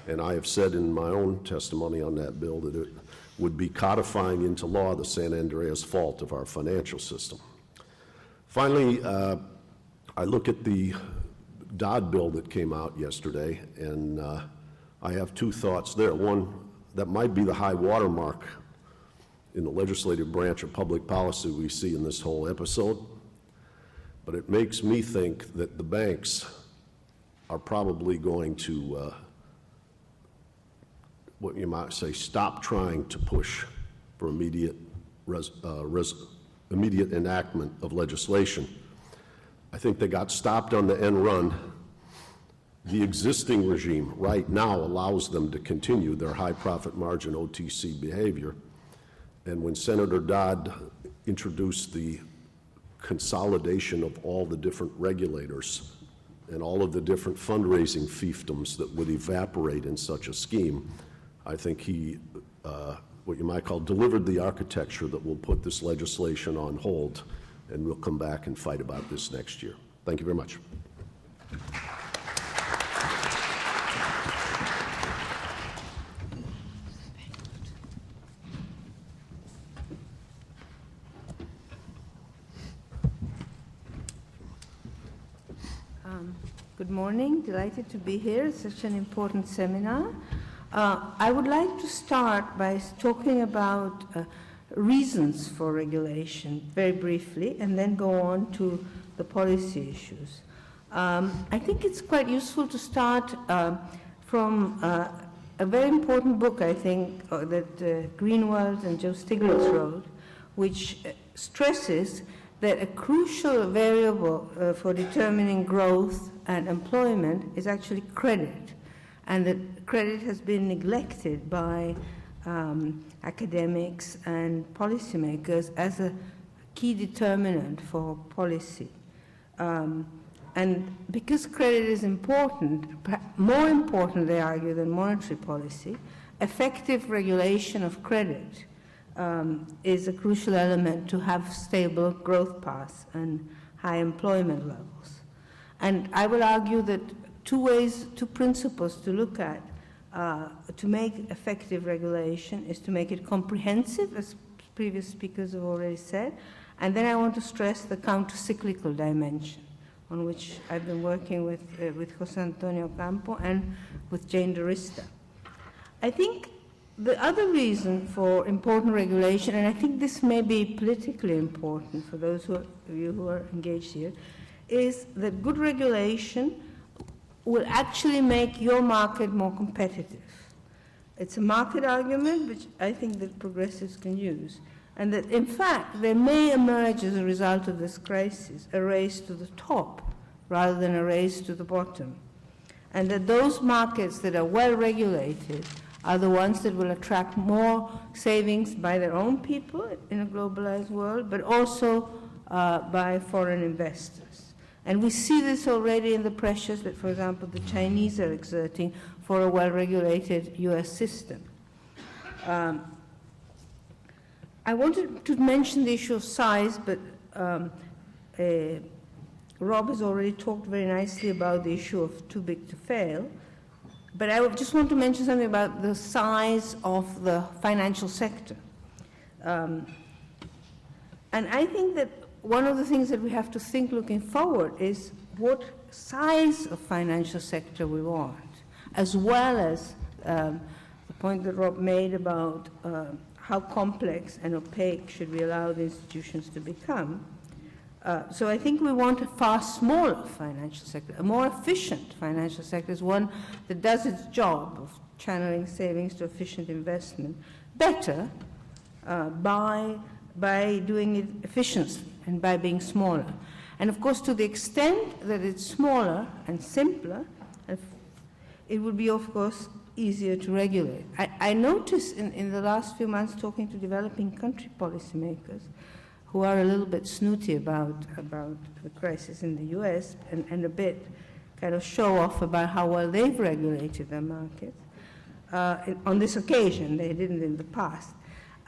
And I have said in my own testimony on that bill that it would be codifying into law the San Andreas fault of our financial system. Finally, I look at the Dodd Bill that came out yesterday, and I have two thoughts there. One, that might be the high watermark in the legislative branch of public policy we see in this whole episode. But it makes me think that the banks are probably going to, what you might say, stop trying to push for immediate enactment of legislation. I think they got stopped on the end run. The existing regime right now allows them to continue their high profit margin OTC behavior. And when Senator Dodd introduced the consolidation of all the different regulators and all of the different fundraising fiefdoms that would evaporate in such a scheme, I think he, what you might call, delivered the architecture that will put this legislation on hold, and we'll come back and fight about this next year. Thank you very much. Good morning. Delighted to be here. It's such an important seminar. I would like to start by talking about reasons for regulation very briefly, and then go on to the policy issues. I think it's quite useful to start from a very important book, I think, that Greenwald and Joe Stiglitz wrote, which stresses that a crucial variable for determining growth and employment is actually credit, and that credit has been neglected by academics and policymakers as a key determinant for policy. And because credit is important, more important, they argue, than monetary policy, effective regulation of credit is a crucial element to have stable growth paths and high employment levels. And I will argue that two principles to look at to make effective regulation is to make it comprehensive, as previous speakers have already said, and then I want to stress the counter-cyclical dimension, on which I've been working with Jose Antonio Campo and with Jane DeRista. I think the other reason for important regulation, and I think this may be politically important for those of you who are engaged here, is that good regulation will actually make your market more competitive. It's a market argument which I think that progressives can use, and that in fact there may emerge as a result of this crisis a race to the top rather than a race to the bottom, and that those markets that are well regulated are the ones that will attract more savings by their own people in a globalized world, but also by foreign investors. And we see this already in the pressures that, for example, the Chinese are exerting for a well-regulated US system. I wanted to mention the issue of size, but Rob has already talked very nicely about the issue of too big to fail. But I just want to mention something about the size of the financial sector. And I think that one of the things that we have to think looking forward is what size of financial sector we want, as well as the point that Rob made about how complex and opaque should we allow the institutions to become. So I think we want a far smaller financial sector. A more efficient financial sector is one that does its job of channeling savings to efficient investment better by doing it efficiently and by being smaller. And of course, to the extent that it's smaller and simpler, it would be, of course, easier to regulate. I noticed in the last few months talking to developing country policymakers who are a little bit snooty about the crisis in the US and a bit kind of show off about how well they've regulated their markets. On this occasion, they didn't in the past.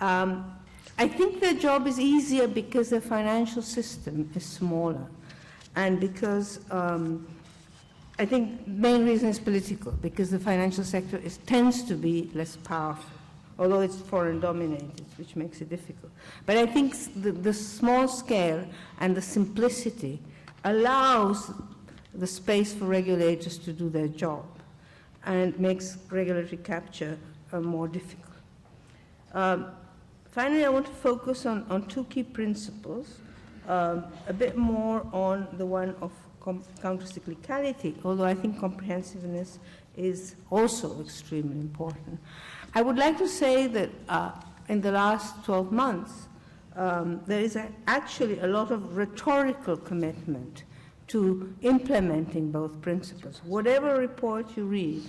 I think their job is easier because the financial system is smaller, and because I think the main reason is political, because the financial sector tends to be less powerful, although it's foreign dominated, which makes it difficult. But I think the small scale and the simplicity allows the space for regulators to do their job and makes regulatory capture more difficult. Finally, I want to focus on two key principles, a bit more on the one of countercyclicality, although I think comprehensiveness is also extremely important. I would like to say that in the last 12 months, there is actually a lot of rhetorical commitment to implementing both principles. Whatever report you read,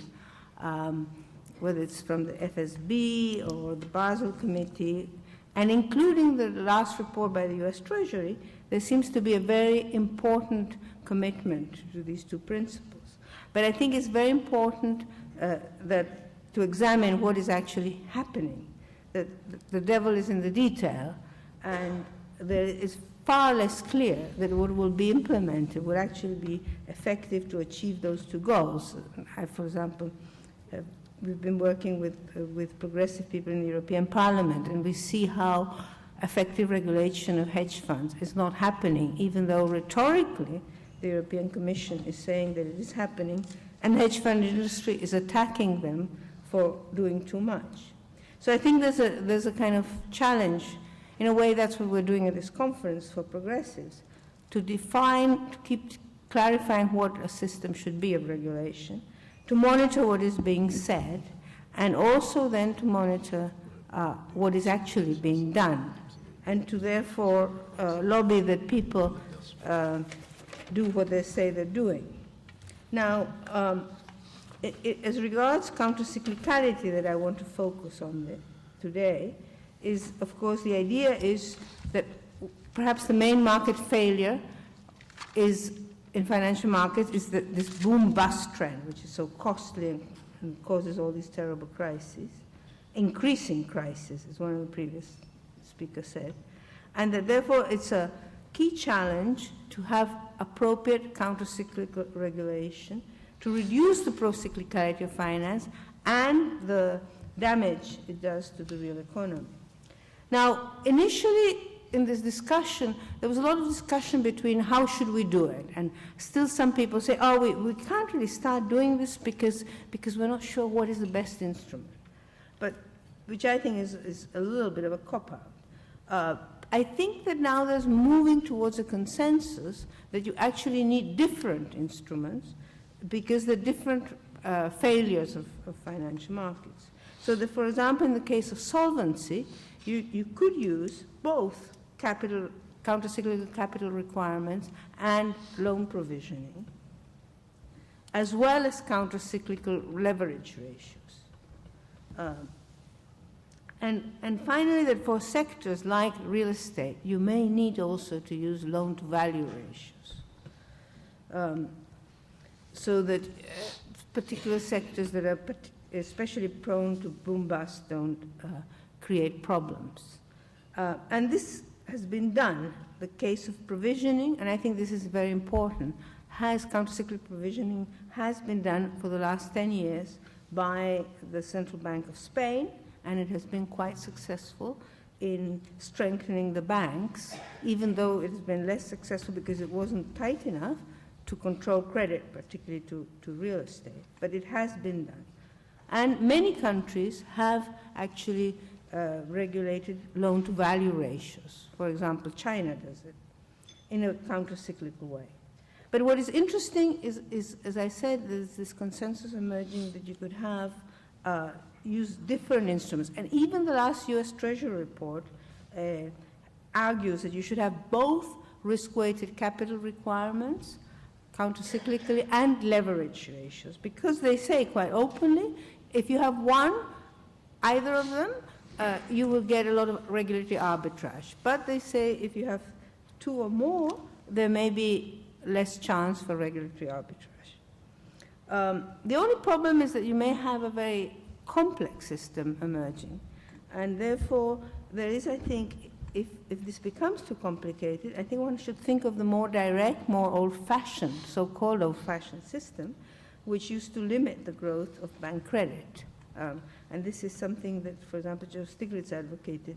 whether it's from the FSB or the Basel Committee, and including the last report by the US Treasury, there seems to be a very important commitment to these two principles. But I think it's very important to examine what is actually happening. That the devil is in the detail, and there is far less clear that what will be implemented will actually be effective to achieve those two goals. For example, we've been working with progressive people in the European Parliament, and we see how effective regulation of hedge funds is not happening, even though rhetorically the European Commission is saying that it is happening, and the hedge fund industry is attacking them for doing too much. So I think there's a kind of challenge. In a way, that's what we're doing at this conference for progressives, to define, to keep clarifying what a system should be of regulation, to monitor what is being said, and also then to monitor what is actually being done, and to therefore lobby that people do what they say they're doing. Now, as regards countercyclicality that I want to focus on today, is, of course, the idea is that perhaps the main market failure is in financial markets is that this boom-bust trend, which is so costly and causes all these terrible crises, increasing crises, as one of the previous speakers said, and that therefore it's a key challenge to have appropriate countercyclical regulation to reduce the procyclicality of finance and the damage it does to the real economy. Now, initially in this discussion, there was a lot of discussion between how should we do it, and still some people say, oh, we can't really start doing this because we're not sure what is the best instrument, but which I think is a little bit of a cop-out. I think that now there's moving towards a consensus that you actually need different instruments because the different failures of financial markets. So that, for example, in the case of solvency, you could use both countercyclical capital requirements and loan provisioning, as well as countercyclical leverage ratios. And finally, that for sectors like real estate, you may need also to use loan-to-value ratios, so that particular sectors that are especially prone to boom-bust don't create problems. And this has been done. The case of provisioning, and I think this is very important, countercyclical provisioning has been done for the last 10 years by the Central Bank of Spain, and it has been quite successful in strengthening the banks, even though it has been less successful because it wasn't tight enough to control credit, particularly to real estate. But it has been done. And many countries have actually regulated loan-to-value ratios. For example, China does it in a counter-cyclical way. But what is interesting is, as I said, there's this consensus emerging that you could have use different instruments. And even the last US Treasury report argues that you should have both risk-weighted capital requirements, counter-cyclically, and leverage ratios, because they say quite openly, if you have one, either of them, you will get a lot of regulatory arbitrage. But they say if you have two or more, there may be less chance for regulatory arbitrage. The only problem is that you may have a very complex system emerging, and therefore there is, I think, if this becomes too complicated, I think one should think of the more direct, more old-fashioned, so-called old-fashioned system, which used to limit the growth of bank credit. And this is something that, for example, Joe Stiglitz advocated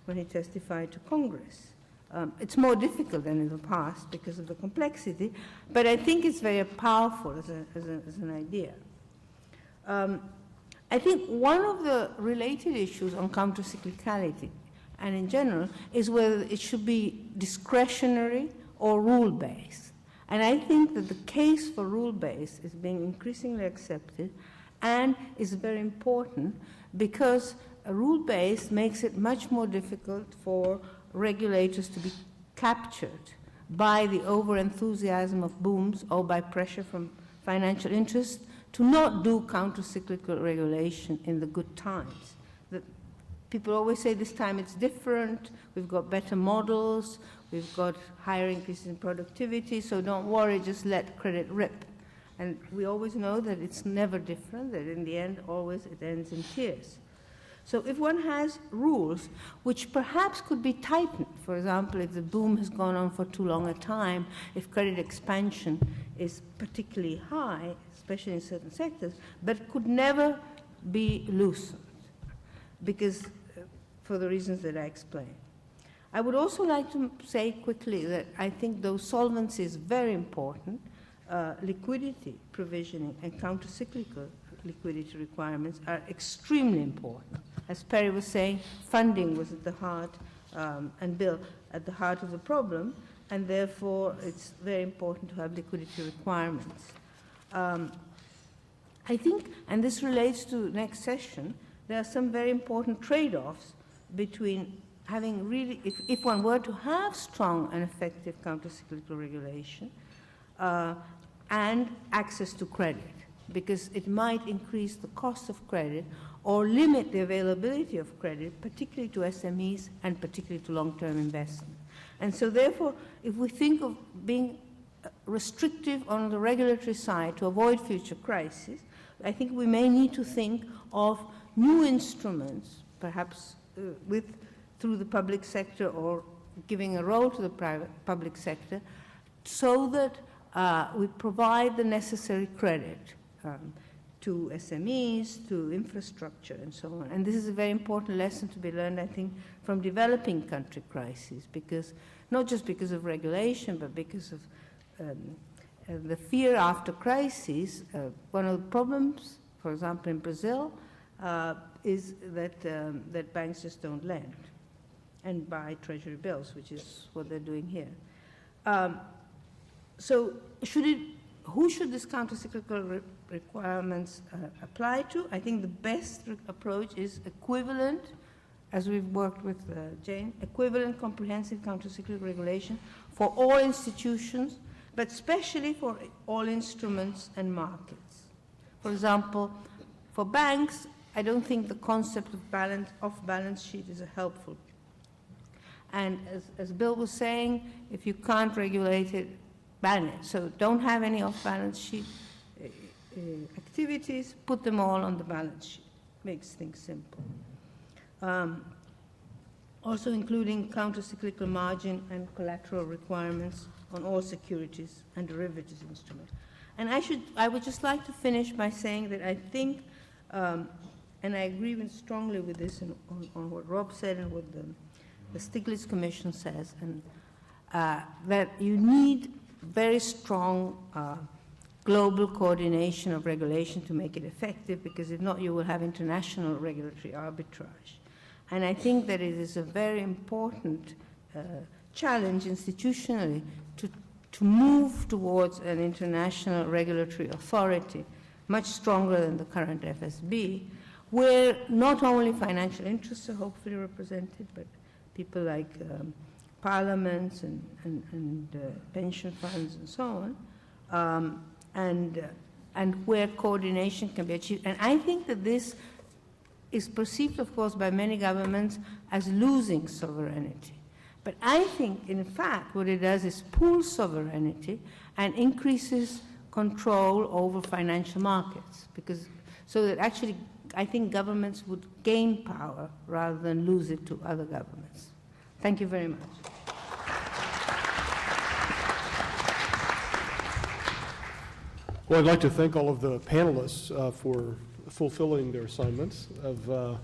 when he testified to Congress. It's more difficult than in the past because of the complexity, but I think it's very powerful as an idea. I think one of the related issues on countercyclicality, and in general, is whether it should be discretionary or rule-based. And I think that the case for rule-based is being increasingly accepted and is very important because a rule-based makes it much more difficult for regulators to be captured by the over-enthusiasm of booms or by pressure from financial interests to not do counter-cyclical regulation in the good times. People always say this time it's different, we've got better models, we've got higher increases in productivity, so don't worry, just let credit rip. And we always know that it's never different, that in the end, always it ends in tears. So if one has rules which perhaps could be tightened, for example, if the boom has gone on for too long a time, if credit expansion is particularly high, especially in certain sectors, but could never be loosened, because for the reasons that I explained. I would also like to say quickly that I think though solvency is very important, liquidity provisioning and countercyclical liquidity requirements are extremely important. As Perry was saying, funding was at the heart, and Bill, at the heart of the problem, and therefore it's very important to have liquidity requirements. I think, and this relates to next session, there are some very important trade-offs between having really, if one were to have strong and effective countercyclical regulation, and access to credit, because it might increase the cost of credit or limit the availability of credit, particularly to SMEs and particularly to long-term investment. And so therefore, if we think of being restrictive on the regulatory side to avoid future crises, I think we may need to think of new instruments, perhaps through the public sector or giving a role to the public sector, so that we provide the necessary credit to SMEs, to infrastructure, and so on. And this is a very important lesson to be learned, I think, from developing country crises, because not just because of regulation, but because of the fear after crises. One of the problems, for example, in Brazil, is that banks just don't lend and buy treasury bills, which is what they're doing here. So who should this countercyclical requirements apply to? I think the best approach is equivalent, as we've worked with Jane, equivalent comprehensive countercyclical regulation for all institutions, but especially for all instruments and markets. For example, for banks, I don't think the concept of off-balance sheet is helpful. And as Bill was saying, if you can't regulate it, ban it. So don't have any off-balance sheet activities, put them all on the balance sheet. Makes things simple. Also including countercyclical margin and collateral requirements on all securities and derivatives instruments. And I would just like to finish by saying that I think, and I agree strongly with this on what Rob said and what the Stiglitz Commission says, and that you need very strong global coordination of regulation to make it effective, because if not, you will have international regulatory arbitrage. And I think that it is a very important challenge institutionally to move towards an international regulatory authority, much stronger than the current FSB, where not only financial interests are hopefully represented, but people like parliaments and pension funds and so on, and where coordination can be achieved. And I think that this is perceived, of course, by many governments as losing sovereignty. But I think, in fact, what it does is pool sovereignty and increases control over financial markets, because so that actually I think governments would gain power rather than lose it to other governments. Thank you very much. Well, I'd like to thank all of the panelists for fulfilling their assignments of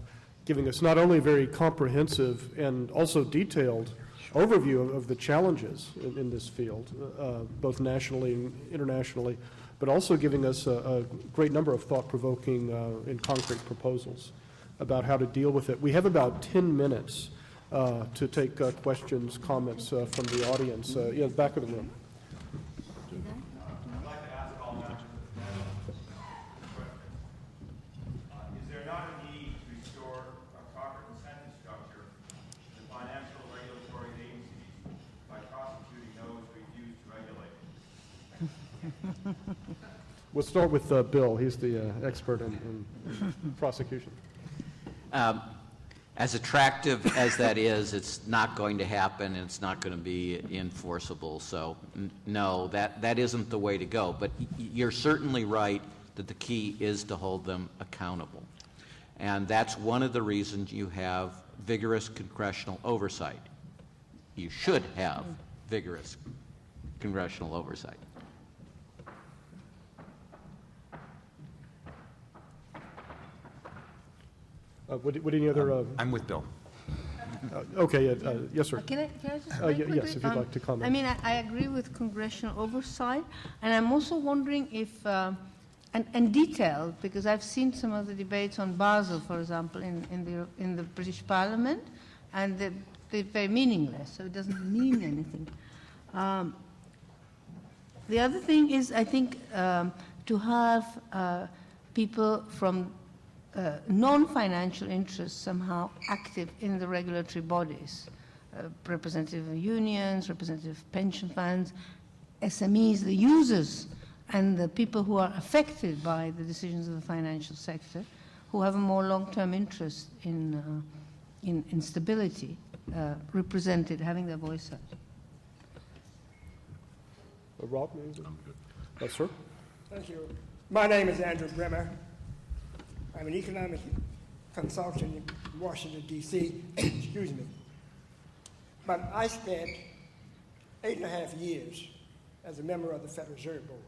giving us not only a very comprehensive and also detailed overview of the challenges in this field, both nationally and internationally, but also giving us a great number of thought-provoking and concrete proposals about how to deal with it. We have about 10 minutes to take questions, comments from the audience. Yeah, back of the room. I'd like to ask all members of the panel a question. Is there not a need to restore a proper incentive structure to financial regulatory agencies by prosecuting those who refuse to regulate? We'll start with Bill. He's the expert in prosecution. As attractive as that is, it's not going to happen, and it's not going to be enforceable. So, no, that isn't the way to go. But you're certainly right that the key is to hold them accountable. And that's one of the reasons you have vigorous congressional oversight. You should have vigorous congressional oversight. Would any other... I'm with Bill. Okay, yes, sir. Can I just very quickly? Yes, if you'd like to comment. I mean, I agree with congressional oversight, and I'm also wondering if, and detailed, because I've seen some of the debates on Basel, for example, in the British Parliament, and they're very meaningless, so it doesn't mean anything. The other thing is, I think, to have people from non-financial interests somehow active in the regulatory bodies, representative of unions, representative of pension funds, SMEs, the users, and the people who are affected by the decisions of the financial sector, who have a more long-term interest in stability, represented, having their voice heard. Rob? Yes, sir. Thank you. My name is Andrew Bremer. I'm an economic consultant in Washington, D.C. Excuse me. But I spent 8.5 years as a member of the Federal Reserve Board.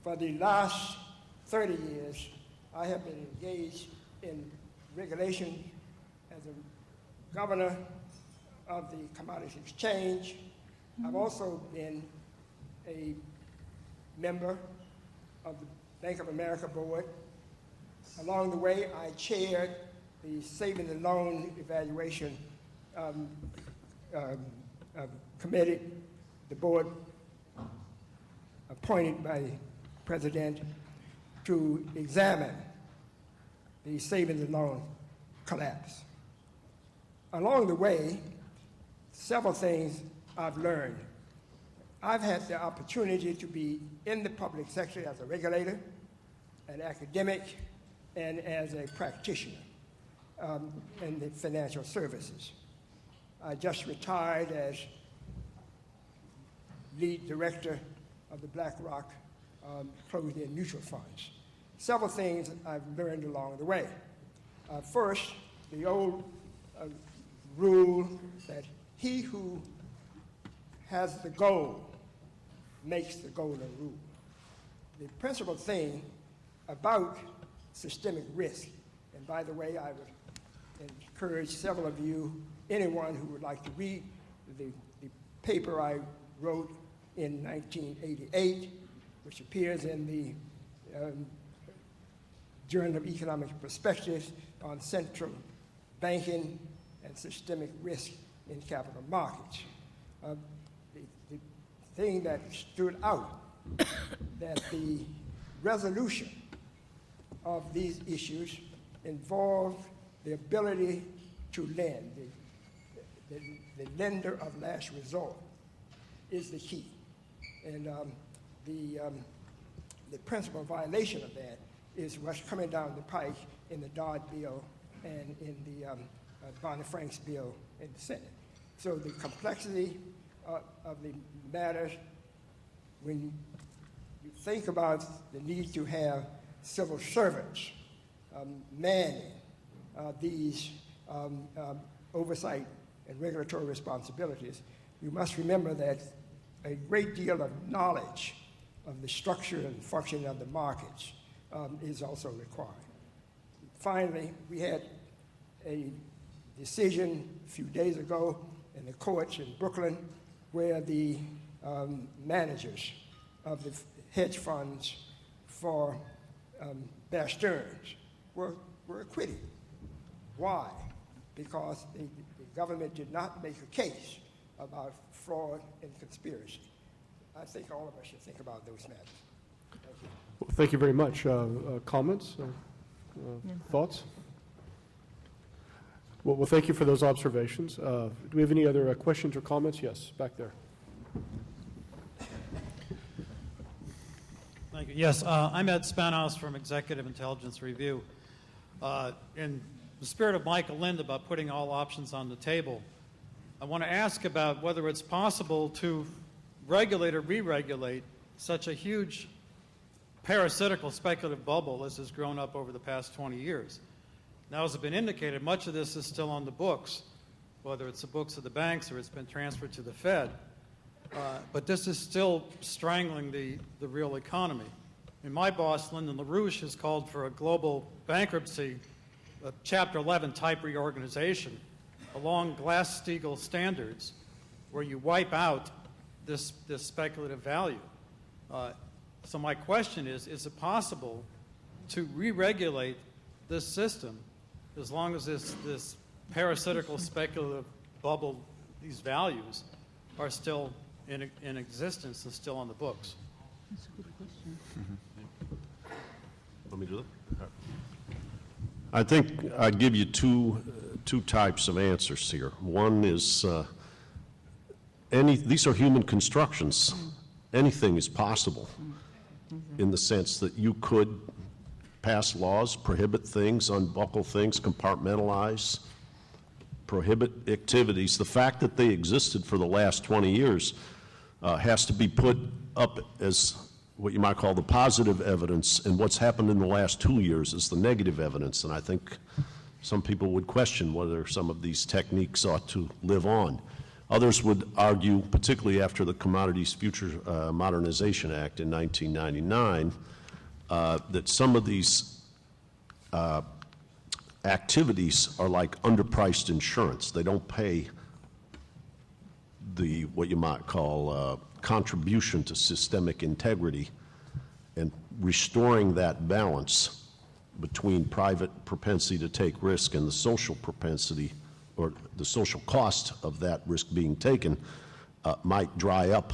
For the last 30 years, I have been engaged in regulation as a governor of the Commodities Exchange. I've also been a member of the Bank of America Board. Along the way, I chaired the Savings and Loan Evaluation Committee, the board appointed by the President to examine the savings and loan collapse. Along the way, several things I've learned. I've had the opportunity to be in the public sector as a regulator, an academic, and as a practitioner in the financial services. I just retired as lead director of the BlackRock closed-end mutual funds. Several things I've learned along the way. First, the old rule that he who has the goal makes the golden rule. The principal thing about systemic risk, and by the way, I would encourage several of you, anyone who would like to read the paper I wrote in 1988, which appears in the Journal of Economic Perspectives on central banking and systemic risk in capital markets. The thing that stood out, that the resolution of these issues involved the ability to lend. The lender of last resort is the key. And the principal violation of that is what's coming down the pike in the Dodd Bill and in the Bonner-Franks bill in the Senate. So the complexity of the matter, when you think about the need to have civil servants manning these oversight and regulatory responsibilities, you must remember that a great deal of knowledge of the structure and functioning of the markets is also required. Finally, we had a decision a few days ago in the courts in Brooklyn where the managers of the hedge funds for Bear Stearns were acquitted. Why? Because the government did not make a case about fraud and conspiracy. I think all of us should think about those matters. Thank you. Well, thank you very much. Comments? Thoughts? Well, thank you for those observations. Do we have any other questions or comments? Yes, back there. Thank you. Yes, I'm Ed Spanhaus from Executive Intelligence Review. In the spirit of Michael Lind about putting all options on the table, I want to ask about whether it's possible to regulate or re-regulate such a huge parasitical speculative bubble as has grown up over the past 20 years. Now, as has been indicated, much of this is still on the books, whether it's the books of the banks or it's been transferred to the Fed. But this is still strangling the real economy. And my boss, Lyndon LaRouche, has called for a global bankruptcy, a Chapter 11 type reorganization along Glass-Steagall standards where you wipe out this speculative value. So my question is it possible to re-regulate this system as long as this parasitical speculative bubble, these values, are still in existence and still on the books? That's a good question. Let me do that. I think I'd give you two types of answers here. One is these are human constructions. Anything is possible in the sense that you could pass laws, prohibit things, unbuckle things, compartmentalize, prohibit activities. The fact that they existed for the last 20 years has to be put up as what you might call the positive evidence, and what's happened in the last 2 years is the negative evidence. And I think some people would question whether some of these techniques ought to live on. Others would argue, particularly after the Commodities Future Modernization Act in 1999, that some of these activities are like underpriced insurance. They don't pay what you might call contribution to systemic integrity, and restoring that balance between private propensity to take risk and the social propensity or the social cost of that risk being taken might dry up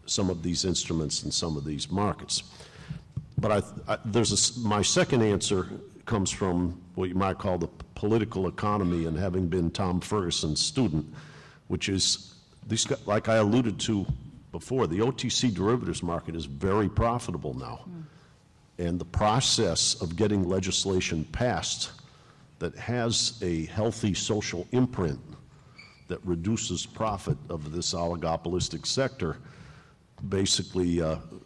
some of these instruments in some of these markets. But my second answer comes from what you might call the political economy, and having been Tom Ferguson's student, which is, like I alluded to before, the OTC derivatives market is very profitable now. And the process of getting legislation passed that has a healthy social imprint that reduces profit of this oligopolistic sector basically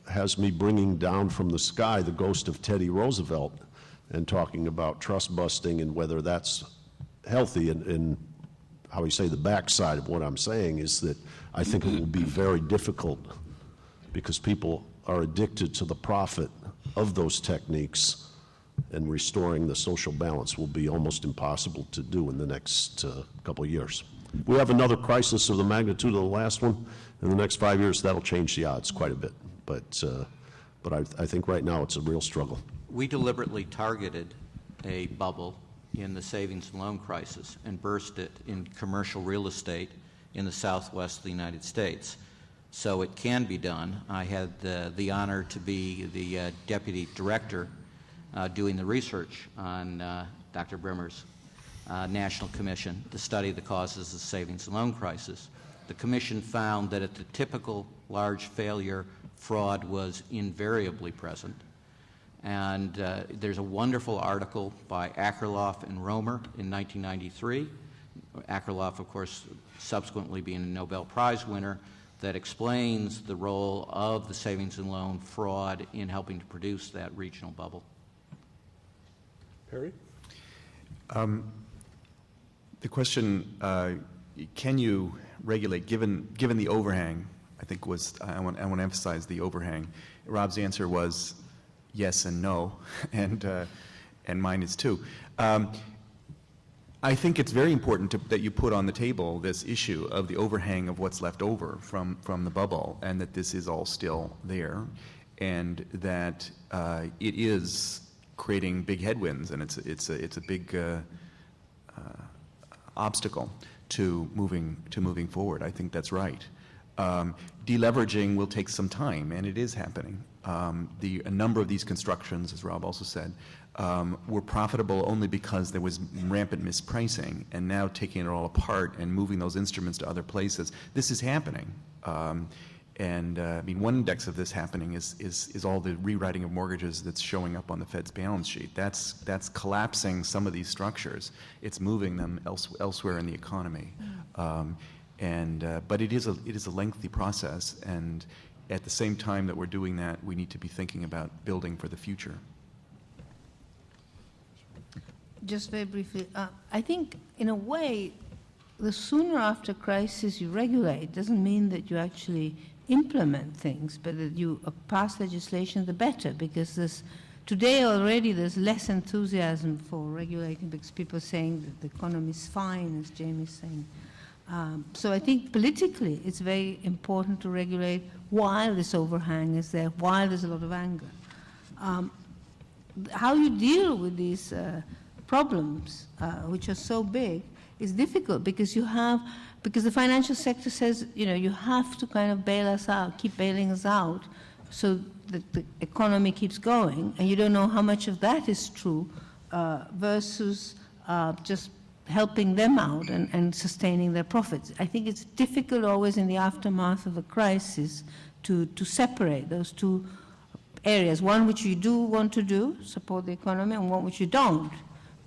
has me bringing down from the sky the ghost of Teddy Roosevelt and talking about trust busting and whether that's healthy. And how we say the backside of what I'm saying is that I think it will be very difficult because people are addicted to the profit of those techniques, and restoring the social balance will be almost impossible to do in the next couple of years. We have another crisis of the magnitude of the last one. In the next 5 years, that'll change the odds quite a bit. But I think right now it's a real struggle. We deliberately targeted a bubble in the savings and loan crisis and burst it in commercial real estate in the southwest of the United States. So it can be done. I had the honor to be the deputy director doing the research on Dr. Brimmer's National Commission to study the causes of the savings and loan crisis. The commission found that at the typical large failure, fraud was invariably present, And there's a wonderful article by Akerlof and Romer in 1993. Akerlof, of course, subsequently being a Nobel Prize winner, that explains the role of the savings and loan fraud in helping to produce that regional bubble. Perry? The question, can you regulate, given the overhang, I think was, I want to emphasize the overhang. Rob's answer was yes and no, and mine is too. I think it's very important that you put on the table this issue of the overhang of what's left over from the bubble, and that this is all still there, and that it is creating big headwinds, and it's a big obstacle to moving forward. I think that's right. Deleveraging will take some time, and it is happening. A number of these constructions, as Rob also said, were profitable only because there was rampant mispricing, and now taking it all apart and moving those instruments to other places, this is happening. I mean, one index of this happening is all the rewriting of mortgages that's showing up on the Fed's balance sheet. That's collapsing some of these structures. It's moving them elsewhere in the economy. But it is a lengthy process, and at the same time that we're doing that, we need to be thinking about building for the future. Just very briefly, I think in a way, the sooner after crisis you regulate doesn't mean that you actually implement things, but that you pass legislation, the better, because today already there's less enthusiasm for regulating because people are saying that the economy is fine, as Jamie's saying. So I think politically it's very important to regulate while this overhang is there, while there's a lot of anger. How you deal with these problems, which are so big, is difficult because the financial sector says, you have to kind of bail us out, keep bailing us out, so that the economy keeps going, and you don't know how much of that is true versus just helping them out and sustaining their profits. I think it's difficult always in the aftermath of a crisis to separate those two areas, one which you do want to do, support the economy, and one which you don't,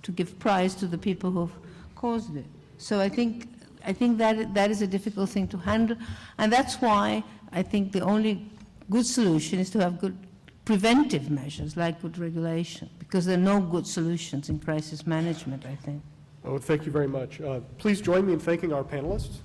to give prize to the people who've caused it. So I think that is a difficult thing to handle, and that's why I think the only good solution is to have good preventive measures like good regulation, because there are no good solutions in crisis management, I think. Oh, thank you very much. Please join me in thanking our panelists.